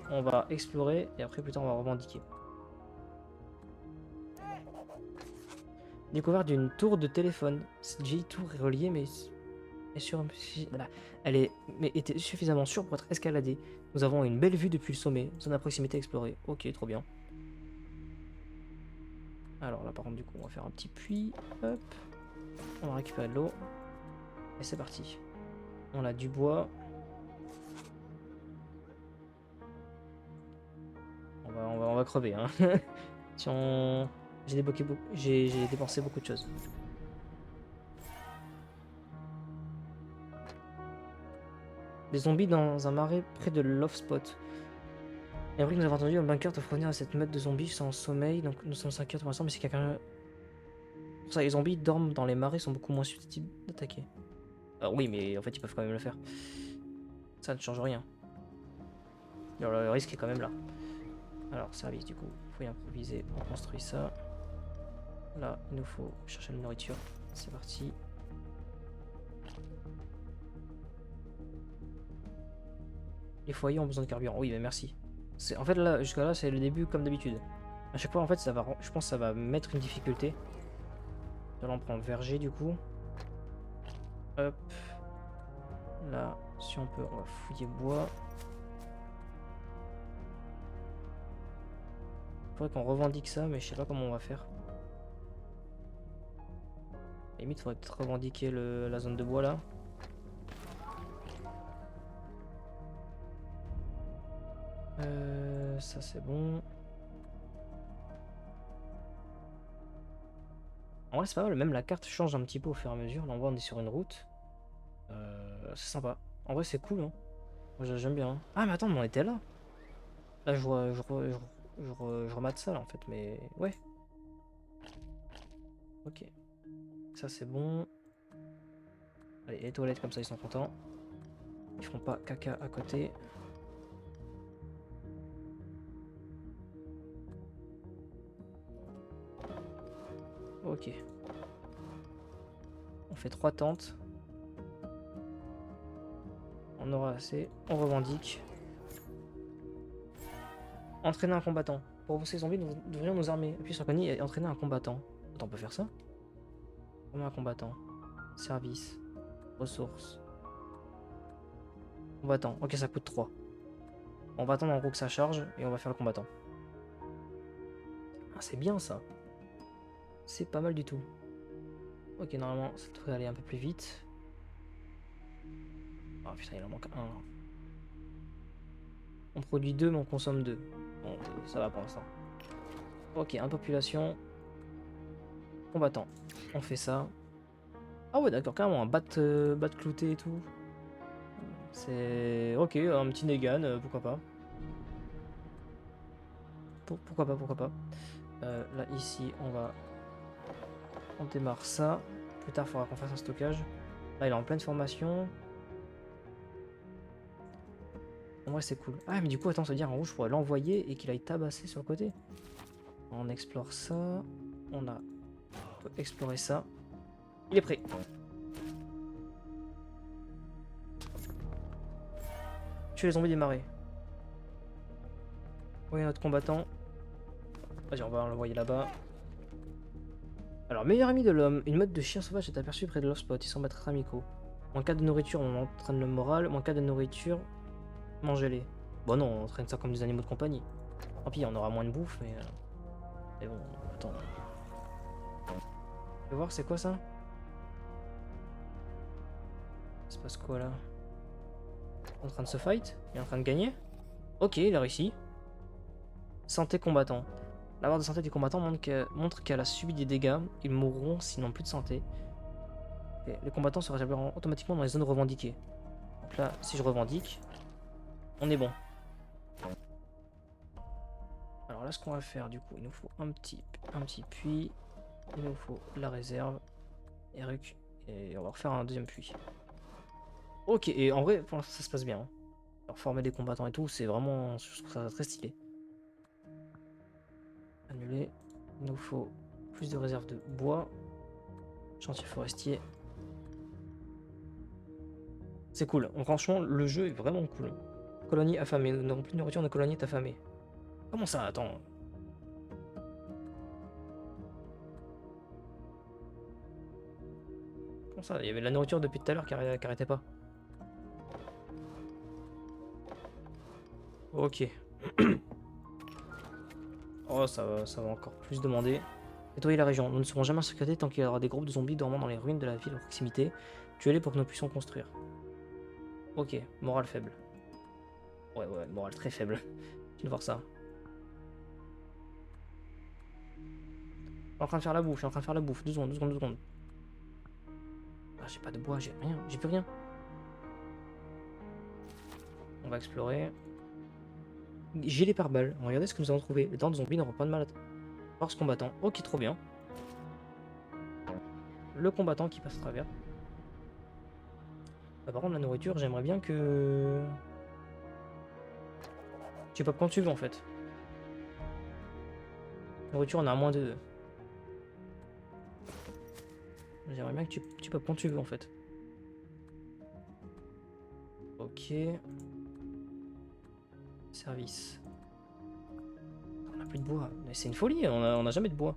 On va explorer et après plus tard on va revendiquer. Découverte d'une tour de téléphone. Cette vieille tour est reliée mais voilà. Était suffisamment sûre pour être escaladée. Nous avons une belle vue depuis le sommet. Zone à proximité explorée. Ok, trop bien. Alors là par contre du coup on va faire un petit puits. Hop. On va récupérer de l'eau. Et c'est parti. On a du bois. On va crever hein. Si on... J'ai dépensé beaucoup de choses. Des zombies dans un marais près de Love Spot. Et après que nous avons entendu, un bunker te fournir à cette meute de zombies sans sommeil. Donc nous sommes 5 heures pour l'instant, mais si quelqu'un... Pour ça, les zombies dorment dans les marais, sont beaucoup moins susceptibles d'attaquer. Ah oui, mais en fait, ils peuvent quand même le faire. Ça ne change rien. Le risque est quand même là. Alors, service du coup, faut y improviser. On construit ça. Là, il nous faut chercher la nourriture. C'est parti. Les foyers ont besoin de carburant. Oui, mais merci. En fait, là, jusqu'à là, c'est le début comme d'habitude. À chaque fois, en fait, ça va, je pense que ça va mettre une difficulté. Là, on prend verger du coup. Hop. Là, si on peut, on va fouiller bois. Faudrait qu'on revendique ça, mais je sais pas comment on va faire. À la limite, faudrait peut-être revendiquer la zone de bois là. Ça c'est bon. En vrai, c'est pas mal, même la carte change un petit peu au fur et à mesure. Là, on voit, on est sur une route. C'est sympa. En vrai, c'est cool, hein. Moi, j'aime bien. Hein. Ah, mais attends, mais on était là. Là, je remate ça, là, en fait, mais... Ouais. Ok. Ça, c'est bon. Allez, les toilettes, comme ça, ils sont contents. Ils feront pas caca à côté. Ok. On fait 3 tentes. On aura assez. On revendique. Entraîner un combattant. Pour repousser les zombies, nous devrions nous armer. Appuyer sur Connie et entraîner un combattant. Attends, on peut faire ça? Former un combattant. Service. Ressources. Combattant. Ok, ça coûte 3. On va attendre en gros que ça charge et on va faire le combattant. Ah, c'est bien ça. C'est pas mal du tout. Ok, normalement, ça devrait aller un peu plus vite. Ah putain, il en manque un. On produit 2, mais on consomme 2. Bon, ça va pour l'instant. Ok, impopulation. Combattant. On fait ça. Ah ouais, d'accord, carrément, un bat clouté et tout. C'est... Ok, un petit Negan, pourquoi pas. Pourquoi pas, pourquoi pas. Là, ici, on démarre ça. Plus tard, il faudra qu'on fasse un stockage. Là, il est en pleine formation. En vrai, c'est cool. Ah, mais du coup, attends, ça veut dire en rouge, je pourrais l'envoyer et qu'il aille tabasser sur le côté. On explore ça. On peut explorer ça. Il est prêt. Tuer les zombies des marais. Oui, notre combattant. Vas-y, on va l'envoyer là-bas. Alors, meilleur ami de l'homme. Une meute de chiens sauvages est aperçue près de Love Spot. Ils semblent être amicaux. En cas de nourriture, on entraîne le moral. En cas de nourriture, mangez-les. Bon, non, on entraîne ça comme des animaux de compagnie. Tant pis, on aura moins de bouffe, mais... Mais bon, attends. Je vais voir, c'est quoi ça? Il se passe quoi là? Il est en train de se fight? Il est en train de gagner? Ok, il a réussi. Santé combattant. La barre de santé des combattants montre qu'elle a subi des dégâts. Ils mourront s'ils n'ont plus de santé. Et les combattants se rétabliront automatiquement dans les zones revendiquées. Donc là, si je revendique, on est bon. Alors là, ce qu'on va faire, du coup, il nous faut un petit puits. Il nous faut la réserve. Et on va refaire un deuxième puits. Ok, et en vrai, pour l'instant, ça se passe bien. Hein. Alors, former des combattants et tout, c'est vraiment... Je trouve ça très stylé. Annuler. Il nous faut plus de réserves de bois. Chantier forestier. C'est cool. Franchement, le jeu est vraiment cool. Colonie affamée. Nous n'avons plus de nourriture, notre colonie est affamée. Comment ça? Attends. Comment ça? Il y avait de la nourriture depuis tout à l'heure qui arrêtait pas. Ok. Oh, ça va encore plus demander. Nettoyer la région. Nous ne serons jamais en sécurité tant qu'il y aura des groupes de zombies dormant dans les ruines de la ville à proximité. Tuez-les pour que nous puissions construire. Ok, morale faible. Ouais, morale très faible. Je viens de voir ça. Je suis en train de faire la bouffe, je suis en train de faire la bouffe. 2 secondes, 2 secondes, 2 secondes. Ah, j'ai pas de bois, j'ai rien, j'ai plus rien. On va explorer. Gilet pare-balles. Regardez ce que nous avons trouvé. Les dents de zombies n'auront pas de mal à force combattant. Ok, trop bien. Le combattant qui passe à travers. Bah, par contre, la nourriture, j'aimerais bien que... Tu peux quand tu veux en fait. Nourriture, on a à moins de 2. J'aimerais bien que tu peux quand tu veux en fait. Ok. Service. On a plus de bois. Mais c'est une folie, on a jamais de bois.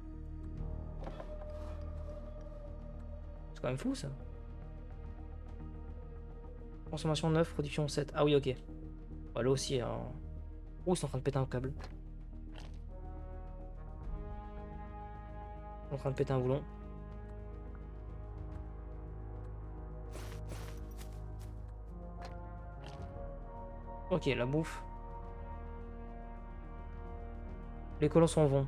C'est quand même fou ça. Consommation 9, production 7. Ah oui, ok. Bah, là aussi, hein. Oh, ils sont en train de péter un câble. Ils sont en train de péter un boulon. Ok, la bouffe. Les colons s'en vont.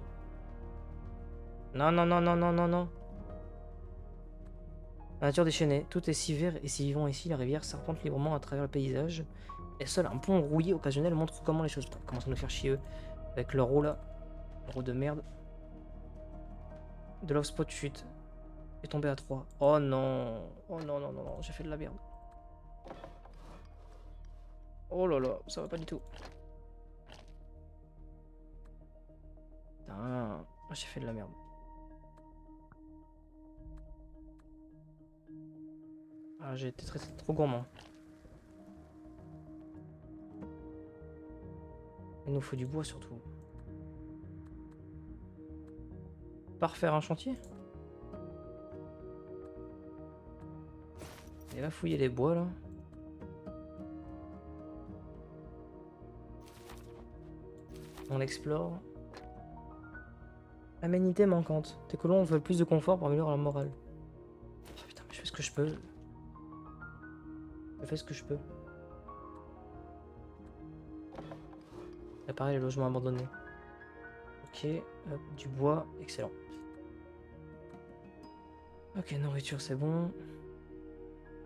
Non, non, non, non, non, non, non. La nature déchaînée. Tout est si vert et si vivant ici. La rivière serpente librement à travers le paysage. Et seul un pont rouillé occasionnel montre comment les choses... Putain, ils commencent à nous faire chier eux. Avec leur roue là. Leur roue de merde. De love spot chute. Est tombé à 3. Oh non. Oh non, non, non, non. J'ai fait de la merde. Oh là là. Ça va pas du tout. Putain. J'ai fait de la merde. Ah, j'ai été trop gourmand. Il nous faut du bois surtout. Pas refaire un chantier? Et va fouiller les bois là. On explore. Aménité manquante. Tes colons veulent plus de confort pour améliorer leur morale. Oh, putain, mais je fais ce que je peux. Je fais ce que je peux. Réparer les logements abandonnés. Ok, hop, du bois, excellent. Ok, nourriture c'est bon.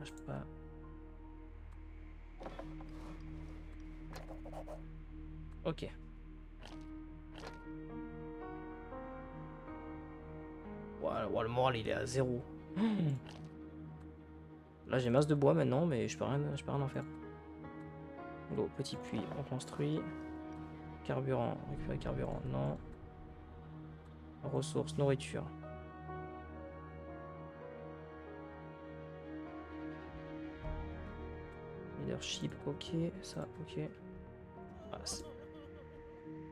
Ah, je peux pas. Ok. Wow, le moral il est à 0. Là j'ai masse de bois maintenant, mais je peux rien en faire. L'eau, petit puits, on construit. Carburant, récupérer carburant, non. Ressources, nourriture. Leadership, ok. Ça, ok. Ah,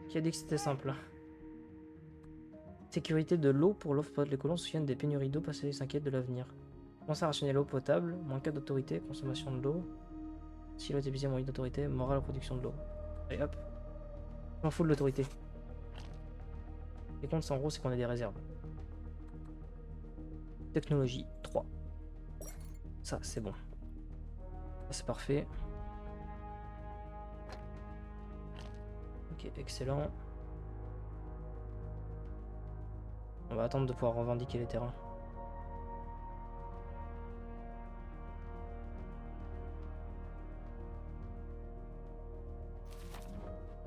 qui a dit que c'était simple? Sécurité de l'eau pour l'off-pod. Les colons se souviennent des pénuries d'eau passées et s'inquiètent de l'avenir. Commencer à rationner l'eau potable, moins 4 d'autorité, consommation de l'eau. Si l'eau est épuisée, moins 8 d'autorité, morale, production de l'eau. Allez hop. Je m'en fous de l'autorité. Les comptes en gros, c'est qu'on a des réserves. Technologie 3. Ça, c'est bon. Ça, c'est parfait. Ok, excellent. On va attendre de pouvoir revendiquer les terrains.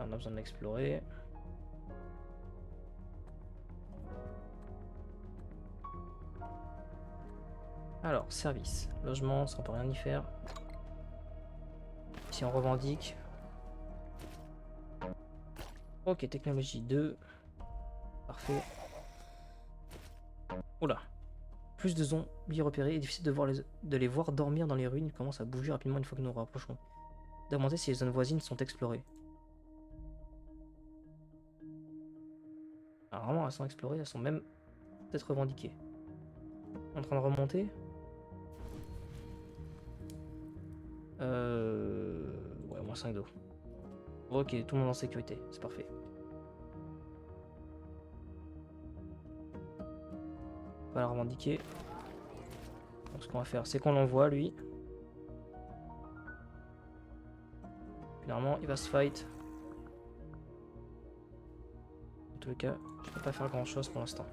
On a besoin de l'explorer. Alors, service. Logement, ça on peut rien y faire. Si on revendique. Ok, technologie 2. Parfait. Oula. Plus de zombies repérés et difficile de les voir dormir dans les ruines. Ils commencent à bouger rapidement une fois que nous nous rapprochons. Demander si les zones voisines sont explorées. Alors vraiment, elles sont explorées, elles sont même peut-être revendiquées. En train de remonter. Ouais, moins 5 d'eau. Ok, tout le monde en sécurité, c'est parfait. On va le revendiquer. Donc, ce qu'on va faire, c'est qu'on l'envoie lui. Finalement, il va se fight. En tout cas, je peux pas faire grand chose pour l'instant.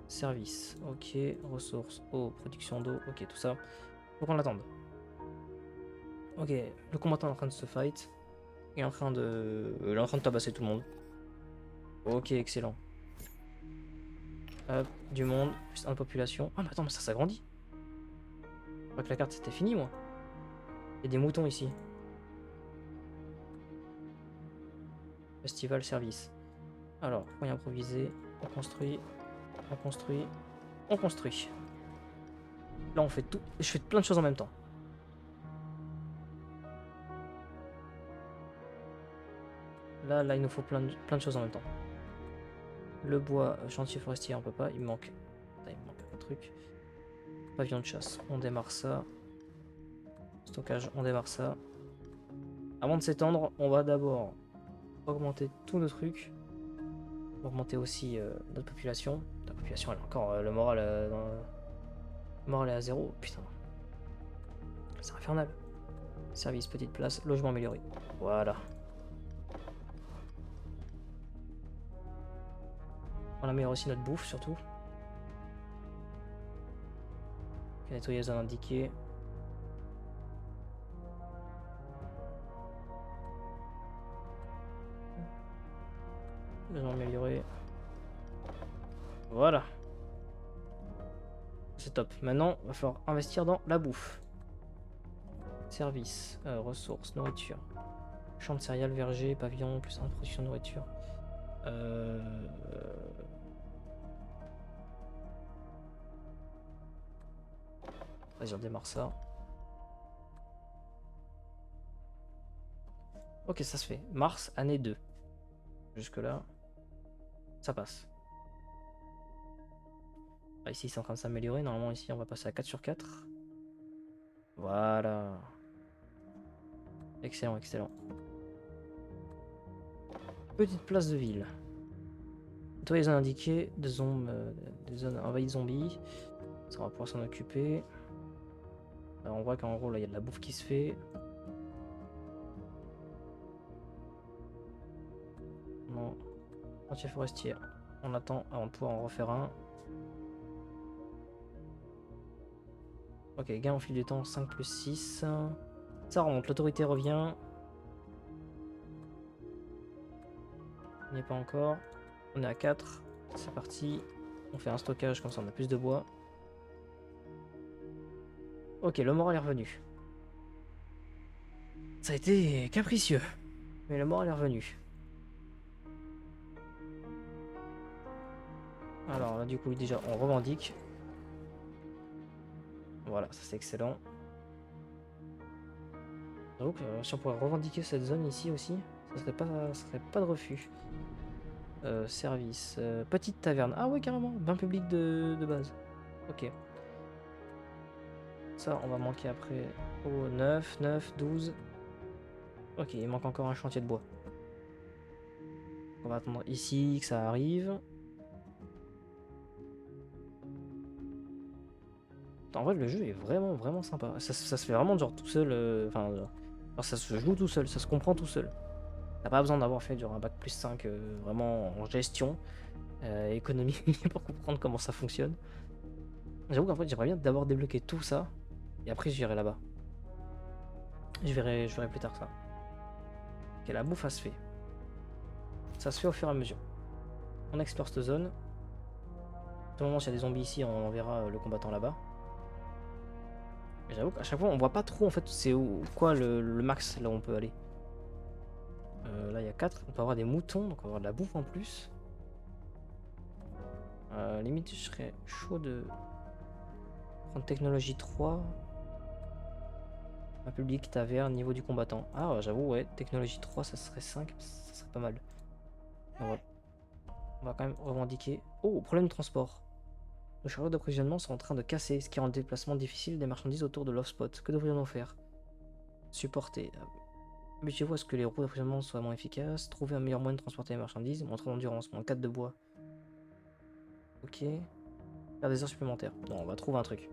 Service, ok. Ressources, eau, production d'eau, ok, tout ça. Faut qu'on l'attende. Ok, le combattant est en train de se fight. Il est en train de tabasser tout le monde. Ok, excellent. Hop, du monde, plus 1 de population. Ah, mais attends, mais ça s'agrandit. Je crois que la carte c'était fini, moi. Il y a des moutons ici. Festival, service. Alors, moyen improvisé. On construit. On construit. On construit. Là, on fait tout. Je fais plein de choses en même temps. Là, il nous faut plein de choses en même temps. Le bois, chantier forestier, on peut pas. Il me manque. Putain, il me manque un truc. Pavillon de chasse. On démarre ça. Stockage, on démarre ça. Avant de s'étendre, on va d'abord augmenter tous nos trucs. Augmenter aussi notre population. La population, elle a encore le moral le moral est à 0. Putain. C'est infernal. Service, petite place, logement amélioré. Voilà. On améliore aussi notre bouffe, surtout. Nettoyer les zones indiquées. Logement amélioré. Voilà. C'est top. Maintenant, il va falloir investir dans la bouffe. Service, ressources, nourriture. Champ de céréales, verger, pavillon, plus 1 de production de nourriture. Vas-y, on démarre ça. Ok, ça se fait. Mars, année 2. Jusque là, ça passe. Ah, ici, c'est en train de s'améliorer. Normalement, ici, on va passer à 4 sur 4. Voilà. Excellent, excellent. Petite place de ville. Nettoyer les zones indiquées, des zones envahies de zombies. Ça, on va pouvoir s'en occuper. Alors, on voit qu'en gros, là, il y a de la bouffe qui se fait. Non. Chantier forestier. On attend avant de pouvoir en refaire un. Ok, gain au fil du temps, 5 plus 6. Ça remonte, l'autorité revient. On n'y est pas encore. On est à 4. C'est parti. On fait un stockage, comme ça on a plus de bois. Ok, le moral est revenu. Ça a été capricieux. Mais le moral est revenu. Alors là, du coup, déjà, on revendique. Voilà, ça c'est excellent. Donc, si on pourrait revendiquer cette zone ici aussi, ça serait pas de refus. Service. Petite taverne. Ah ouais, carrément. Bain public de base. Ok. Ça, on va manquer après. Oh, 9, 9, 12. Ok, il manque encore un chantier de bois. On va attendre ici que ça arrive. En vrai, le jeu est vraiment, vraiment sympa. Ça se fait vraiment genre tout seul. Enfin, genre, ça se joue tout seul, ça se comprend tout seul. T'as pas besoin d'avoir fait genre un bac plus 5 vraiment en gestion, économie, pour comprendre comment ça fonctionne. J'avoue qu'en fait, j'aimerais bien d'abord débloquer tout ça, et après j'irai là-bas. Je verrai plus tard ça. Ok, la bouffe, ça se fait. Ça se fait au fur et à mesure. On explore cette zone. À tout moment, s'il y a des zombies ici, on enverra le combattant là-bas. J'avoue qu'à chaque fois, on voit pas trop en fait c'est quoi le max là où on peut aller. Là, il y a 4. On peut avoir des moutons, donc on va avoir de la bouffe en plus. Limite, je serais chaud de prendre technologie 3. Un public, taverne, niveau du combattant. Ah, j'avoue, ouais, technologie 3, ça serait 5, ça serait pas mal. On va quand même revendiquer. Oh, problème de transport. Nos chariots d'approvisionnement sont en train de casser, ce qui rend le déplacement difficile des marchandises autour de l'off-spot. Que devrions-nous faire? Supporter. Habituez-vous à ce que les roues d'approvisionnement soient moins efficaces. Trouver un meilleur moyen de transporter les marchandises. Montre d'endurance. Moins 4 de bois. Ok. Faire des heures supplémentaires. Non, on va trouver un truc.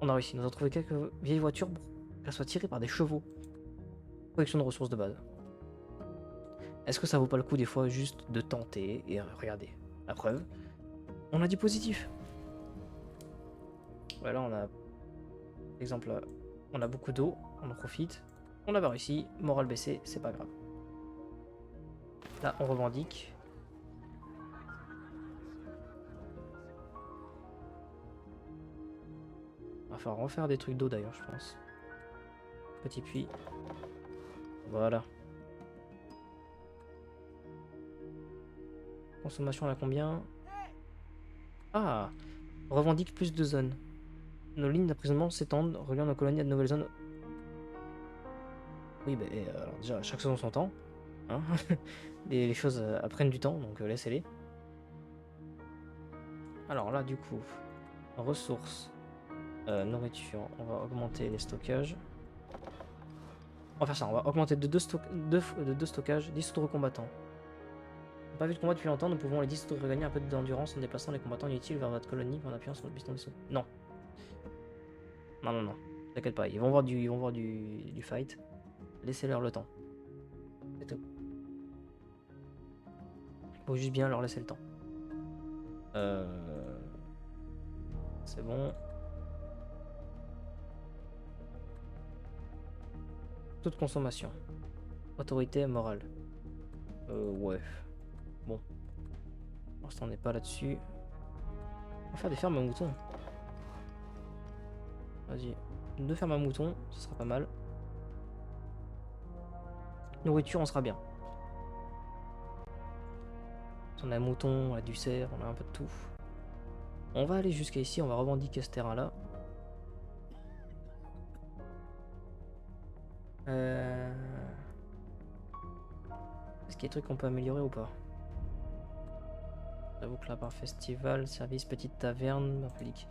On a réussi. Nous avons trouvé quelques vieilles voitures pour qu'elles soient tirées par des chevaux. Collection de ressources de base. Est-ce que ça vaut pas le coup des fois juste de tenter et regardez. La preuve. On a du positif. Voilà, on a... Exemple, on a beaucoup d'eau. On en profite. On a pas réussi. Morale baissée, c'est pas grave. Là, on revendique. Il va falloir refaire des trucs d'eau d'ailleurs, je pense. Petit puits. Voilà. Consommation à combien? Ah! Revendique plus de zones. Nos lignes d'emprisonnement s'étendent, reliant nos colonies à de nouvelles zones. Oui, bah, alors déjà, chaque saison son temps. Hein. Les choses prennent du temps, donc laissez-les. Alors là, du coup, ressources, nourriture, on va augmenter les stockages. On va faire ça, on va augmenter de 2 stockages, 10 autres combattants. On n'a pas vu de combat depuis longtemps, nous pouvons les 10 autres regagner un peu d'endurance en déplaçant les combattants inutiles vers votre colonie en appuyant sur le piston des sauts. Non. Non, non, non. T'inquiète pas, ils vont voir du fight. Laissez-leur le temps. C'est tout. Faut juste bien leur laisser le temps. C'est bon. Taux de consommation. Autorité morale. Ouais. Bon. Pour l'instant, on n'est pas là-dessus. On va faire des fermes à moutons. Vas-y. 2 fermes à moutons, ce sera pas mal. Nourriture, on sera bien. On a un mouton, on a du cerf, on a un peu de tout. On va aller jusqu'à ici, on va revendiquer ce terrain-là. Est-ce qu'il y a des trucs qu'on peut améliorer ou pas? J'avoue que là, par festival, service, petite taverne, public.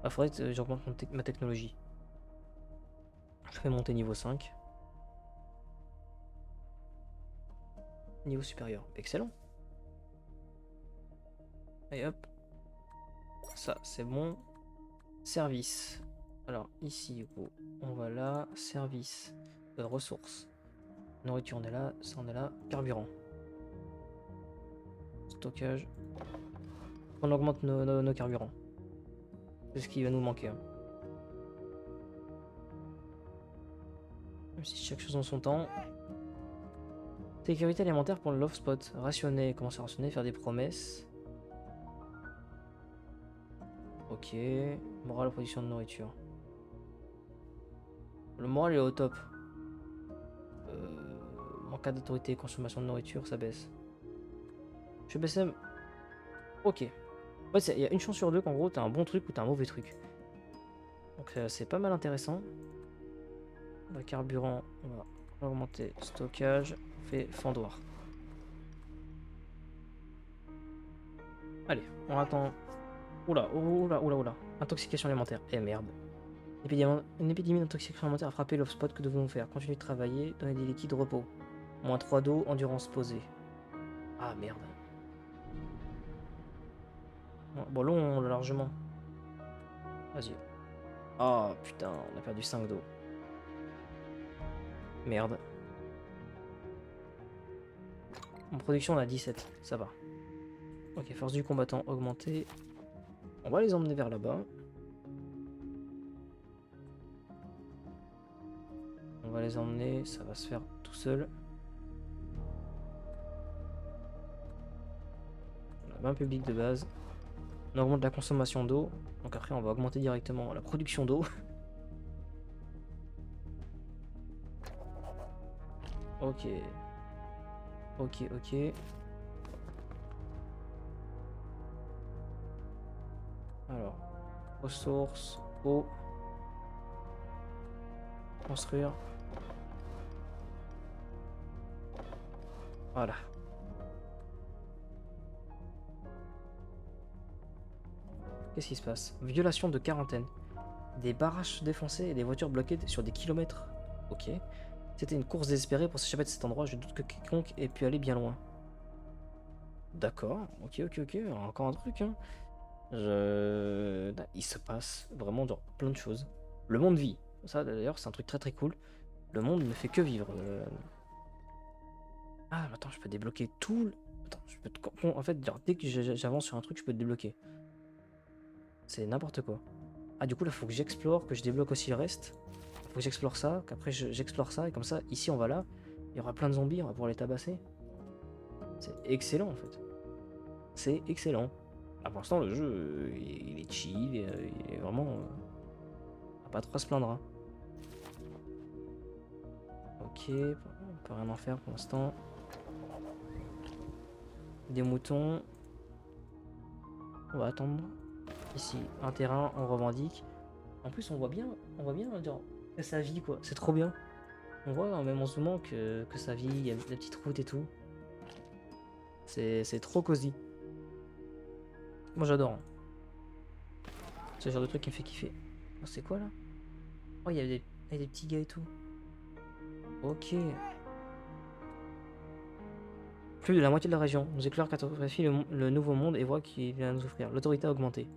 Il faudrait que j'augmente ma technologie. Je fais monter niveau 5. Niveau supérieur. Excellent. Et hop. Ça, c'est bon. Service. Alors, ici, on va là. Service. Ressources. Nourriture, on est là. Ça, on est là. Carburant. Stockage. On augmente nos carburants. C'est ce qui va nous manquer. Hein. Même si chaque chose en son temps. Sécurité alimentaire pour le love spot. Rationner. Commencer à rationner, faire des promesses. Ok. Morale, production de nourriture. Le moral est au top. En cas d'autorité, consommation de nourriture, ça baisse. Je baisse. Ok. En fait, il y a une chance sur deux qu'en gros, t'as un bon truc ou t'as un mauvais truc. Donc c'est pas mal intéressant. Le carburant, on va augmenter. Stockage, on fait fendoir. Allez, on attend. Oula, oula, oula, oula. Intoxication alimentaire. Eh merde. Une épidémie d'intoxication alimentaire a frappé l'off-spot. Que devons-nous faire? Continuer de travailler, donner des liquides, repos. Moins 3 d'eau, endurance posée. Ah merde. Bon, l'eau, on l'a largement. Vas-y. Ah putain, on a perdu 5 d'eau. Merde. En production, on a 17. Ça va. Ok, force du combattant augmentée. On va les emmener vers là-bas. On va les emmener, ça va se faire tout seul. On a 20 publics de base. On augmente la consommation d'eau. Donc après, on va augmenter directement la production d'eau. Ok. Ok, ok. Alors, ressources, eau. Construire. Voilà. Qu'est-ce qui se passe? Violation de quarantaine. Des barrages défoncés et des voitures bloquées sur des kilomètres. Ok. C'était une course désespérée pour s'échapper de cet endroit. Je doute que quiconque ait pu aller bien loin. D'accord. Ok, ok, ok. Encore un truc, hein. Il se passe vraiment genre plein de choses. Le monde vit. Ça d'ailleurs c'est un truc très très cool. Le monde ne fait que vivre. Ah attends, je peux débloquer tout. Attends, je peux en fait, genre, dès que j'avance sur un truc, je peux te débloquer. C'est n'importe quoi. Ah du coup là faut que j'explore, que je débloque aussi le reste. Faut que j'explore ça, qu'après j'explore ça, et comme ça, ici on va là, il y aura plein de zombies, on va pouvoir les tabasser. C'est excellent en fait. C'est excellent. Ah, pour l'instant le jeu il est chill, il est vraiment... on va pas trop se plaindre. Hein. Ok, on peut rien en faire pour l'instant. Des moutons. On va attendre. Ici, un terrain, on revendique. En plus on voit bien genre, que ça vit quoi, c'est trop bien. On voit même en zoomant que ça vit, il y a des petites routes et tout. C'est trop cosy. Moi j'adore. Hein. C'est le genre de truc qui me fait kiffer. Oh, c'est quoi là? Oh, il y a des petits gars et tout. Ok. Plus de la moitié de la région. Nos éclairs cartographient le nouveau monde et voient qu'il vient nous offrir. L'autorité a augmenté.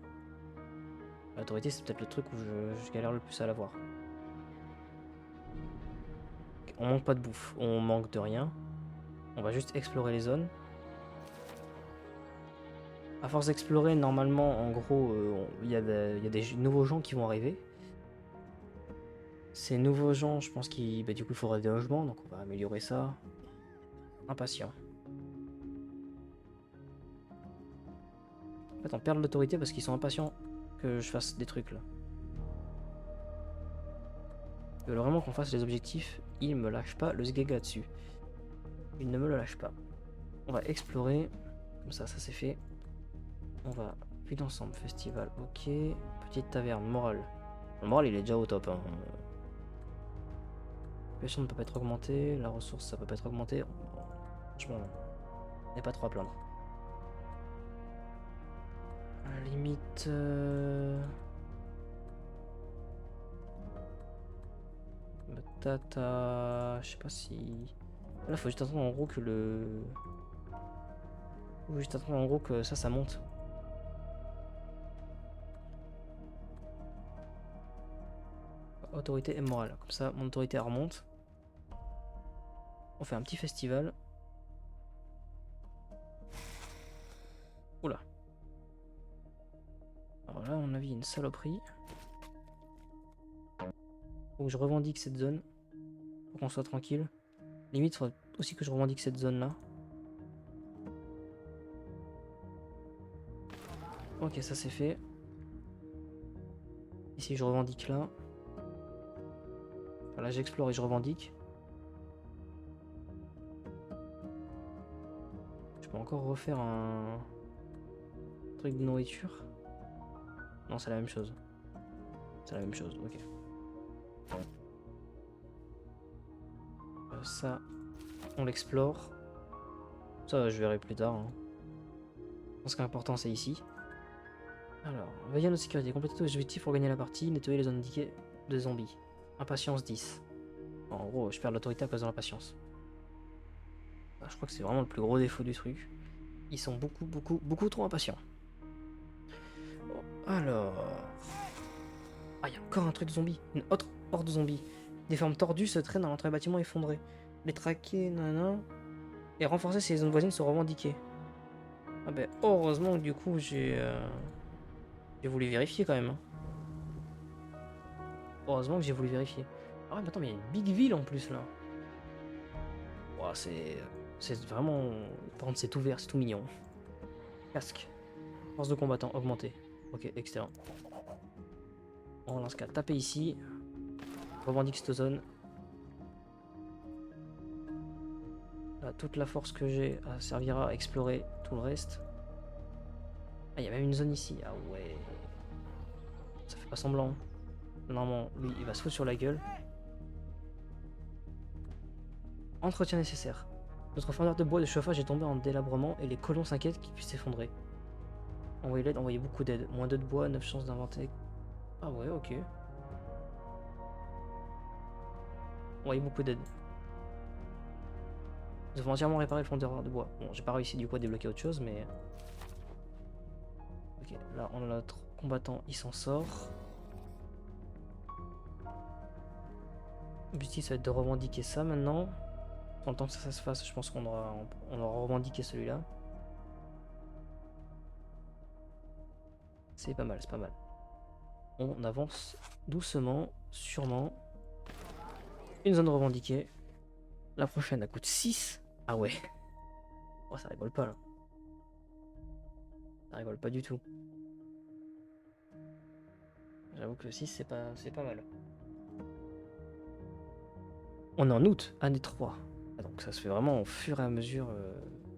L'autorité, c'est peut-être le truc où je galère le plus à l'avoir. On manque pas de bouffe. On manque de rien. On va juste explorer les zones. À force d'explorer, normalement, en gros, il y a des nouveaux gens qui vont arriver. Ces nouveaux gens, je pense qu'il du coup, il faudra des logements, donc on va améliorer ça. Impatient. En fait, on perd de l'autorité parce qu'ils sont impatients que je fasse des trucs là. Ils veulent vraiment qu'on fasse les objectifs. Ils me lâchent pas le sgaga dessus. Ils ne me le lâchent pas. On va explorer. Comme ça c'est fait. On va puis d'ensemble. Festival, ok. Petite taverne, morale. Le moral il est déjà au top. Hein. La population ne peut pas être augmentée. La ressource ça peut pas être augmenté. Franchement, il n'y a pas trop à plaindre. À la limite... Tata... Je sais pas si... Là faut juste attendre en gros que le... Faut juste attendre en gros que ça monte. Autorité et morale. Comme ça mon autorité remonte. On fait un petit festival. Oula. Alors là, on a vu une saloperie. Faut que je revendique cette zone. Pour qu'on soit tranquille. Limite, il faudrait aussi que je revendique cette zone là. Ok, ça c'est fait. Ici, je revendique là. Là, j'explore et je revendique. Je peux encore refaire un truc de nourriture. Non, c'est la même chose. C'est la même chose, ok. Ça, on l'explore. Ça, je verrai plus tard. Hein. Je pense qu'important, c'est ici. Alors, veiller à notre sécurité. Compléter tous les objectifs pour gagner la partie. Nettoyer les zones indiquées de zombies. Impatience 10. En gros, je perds l'autorité à cause de l'impatience. Je crois que c'est vraiment le plus gros défaut du truc. Ils sont beaucoup trop impatients. Bon, alors... Ah, il y a encore un truc de zombie. Une autre horde de zombies. Des formes tordues se traînent dans l'entrée bâtiment effondré. Les traquer, nanana. Et renforcer si les zones voisines sont revendiquées. Ah ben, heureusement que du coup, j'ai voulu vérifier quand même. Hein. Heureusement que j'ai voulu vérifier. Ah ouais, mais attends, mais il y a une big ville en plus là. Wow, c'est vraiment... Par contre, c'est tout vert, c'est tout mignon. Casque. Force de combattant augmentée. Ok, excellent. On lance qu'à taper ici. Revendique cette zone. Là, toute la force que j'ai servira à explorer tout le reste. Ah, il y a même une zone ici. Ah ouais. Ça fait pas semblant. Normalement, lui, il va se foutre sur la gueule. Entretien nécessaire. Notre fendeur de bois de chauffage est tombé en délabrement et les colons s'inquiètent qu'il puisse s'effondrer. Envoyer l'aide, envoyer beaucoup d'aide. Moins 2 de bois, 9 chances d'inventer. Ah ouais, ok. Envoyer beaucoup d'aide. Nous avons entièrement réparé le fondeur de bois. Bon, j'ai pas réussi du coup à débloquer autre chose, mais... Ok, Ok, là on a notre combattant, il s'en sort. L'objectif ça va être de revendiquer ça maintenant. En temps que ça se fasse, je pense qu'on aura revendiqué celui-là. C'est pas mal, c'est pas mal. On avance doucement, sûrement. Une zone revendiquée. La prochaine, elle coûte 6. Ah ouais. Oh, ça rigole pas là. Ça rigole pas du tout. J'avoue que 6 c'est pas mal. On est en août, année 3. Ah, donc ça se fait vraiment au fur et à mesure,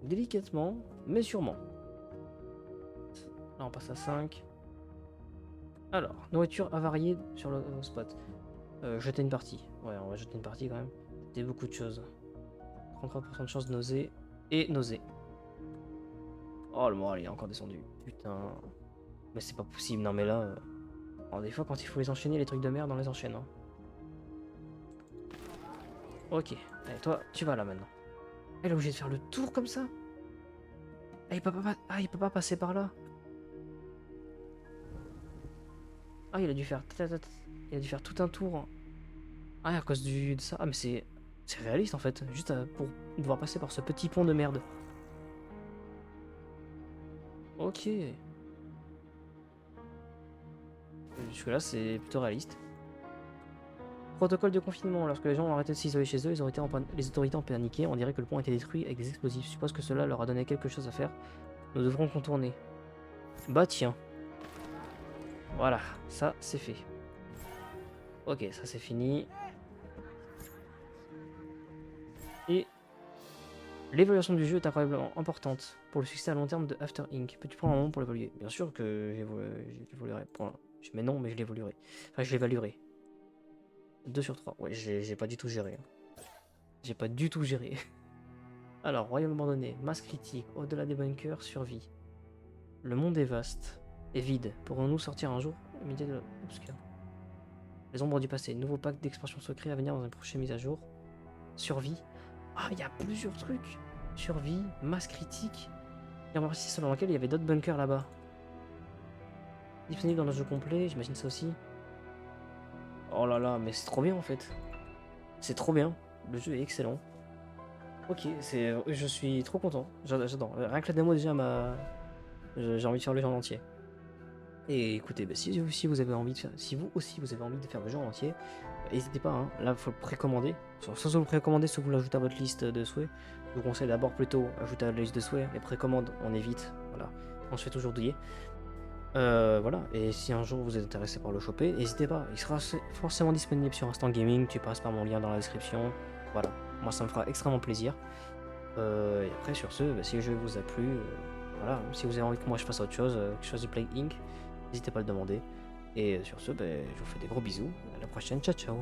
délicatement, mais sûrement. Là on passe à 5. Alors, nourriture avariée sur le spot. Jeter une partie. Ouais, on va jeter une partie quand même. C'était beaucoup de choses. 33% de chance de nauser. Et nauser. Oh, le moral il est encore descendu. Putain. Mais c'est pas possible. Non mais là... Alors des fois quand il faut les enchaîner, les trucs de merde, on les enchaîne. Hein. Ok. Allez, toi, tu vas là maintenant. Elle est obligée de faire le tour comme ça. Ah, il peut pas passer par là. Ah, il a dû faire... Il a dû faire tout un tour. Ah, à cause de ça. Ah, mais c'est réaliste en fait. Juste pour devoir passer par ce petit pont de merde. Ok. Jusque là, c'est plutôt réaliste. Protocole de confinement. Lorsque les gens ont arrêté de s'isoler chez eux, les autorités ont paniqué. On dirait que le pont a été détruit avec des explosifs. Je suppose que cela leur a donné quelque chose à faire. Nous devrons contourner. Bah tiens. Voilà, ça c'est fait. Ok, ça c'est fini. Et l'évaluation du jeu est incroyablement importante pour le succès à long terme de After Inc. Peux-tu prendre un moment pour l'évaluer? Bien sûr que j'évoluerai. Mais non, mais je l'évaluerai. Enfin, je l'évaluerai. 2 sur 3. Ouais, j'ai pas du tout géré. Hein. J'ai pas du tout géré. Alors, royaume abandonné, masse critique, au-delà des bunkers, survie. Le monde est vaste et vide. Pourrons-nous sortir un jour au milieu de l'obscur? Les ombres du passé, nouveau pack d'expansion secret à venir dans une prochaine mise à jour. Survie. Ah, il y a plusieurs trucs. Survie, masse critique. Il y a un partie selon laquelle il y avait d'autres bunkers là-bas. Disponible dans le jeu complet, j'imagine ça aussi. Oh là là, mais c'est trop bien en fait. C'est trop bien. Le jeu est excellent. Ok, je suis trop content. J'adore. Rien que la démo déjà j'ai envie de faire le jeu en entier. Et écoutez, bah, si vous avez envie de faire, si vous aussi vous avez envie de faire le jeu en entier, n'hésitez pas. Hein. Là, il faut le précommander. Soit vous le précommandez, soit vous l'ajoutez à votre liste de souhaits. Je vous conseille d'abord plutôt ajouter à la liste de souhaits. Les précommandes, on évite. Voilà, on se fait toujours douiller. Voilà, et si un jour vous êtes intéressé par le choper, n'hésitez pas, il sera forcément disponible sur Instant Gaming, tu passes par mon lien dans la description, voilà, moi ça me fera extrêmement plaisir. Et après sur ce, bah, si le jeu vous a plu, voilà, si vous avez envie que moi je fasse autre chose, quelque chose de Plague Inc, n'hésitez pas à le demander. Et sur ce, bah, je vous fais des gros bisous, à la prochaine, ciao ciao.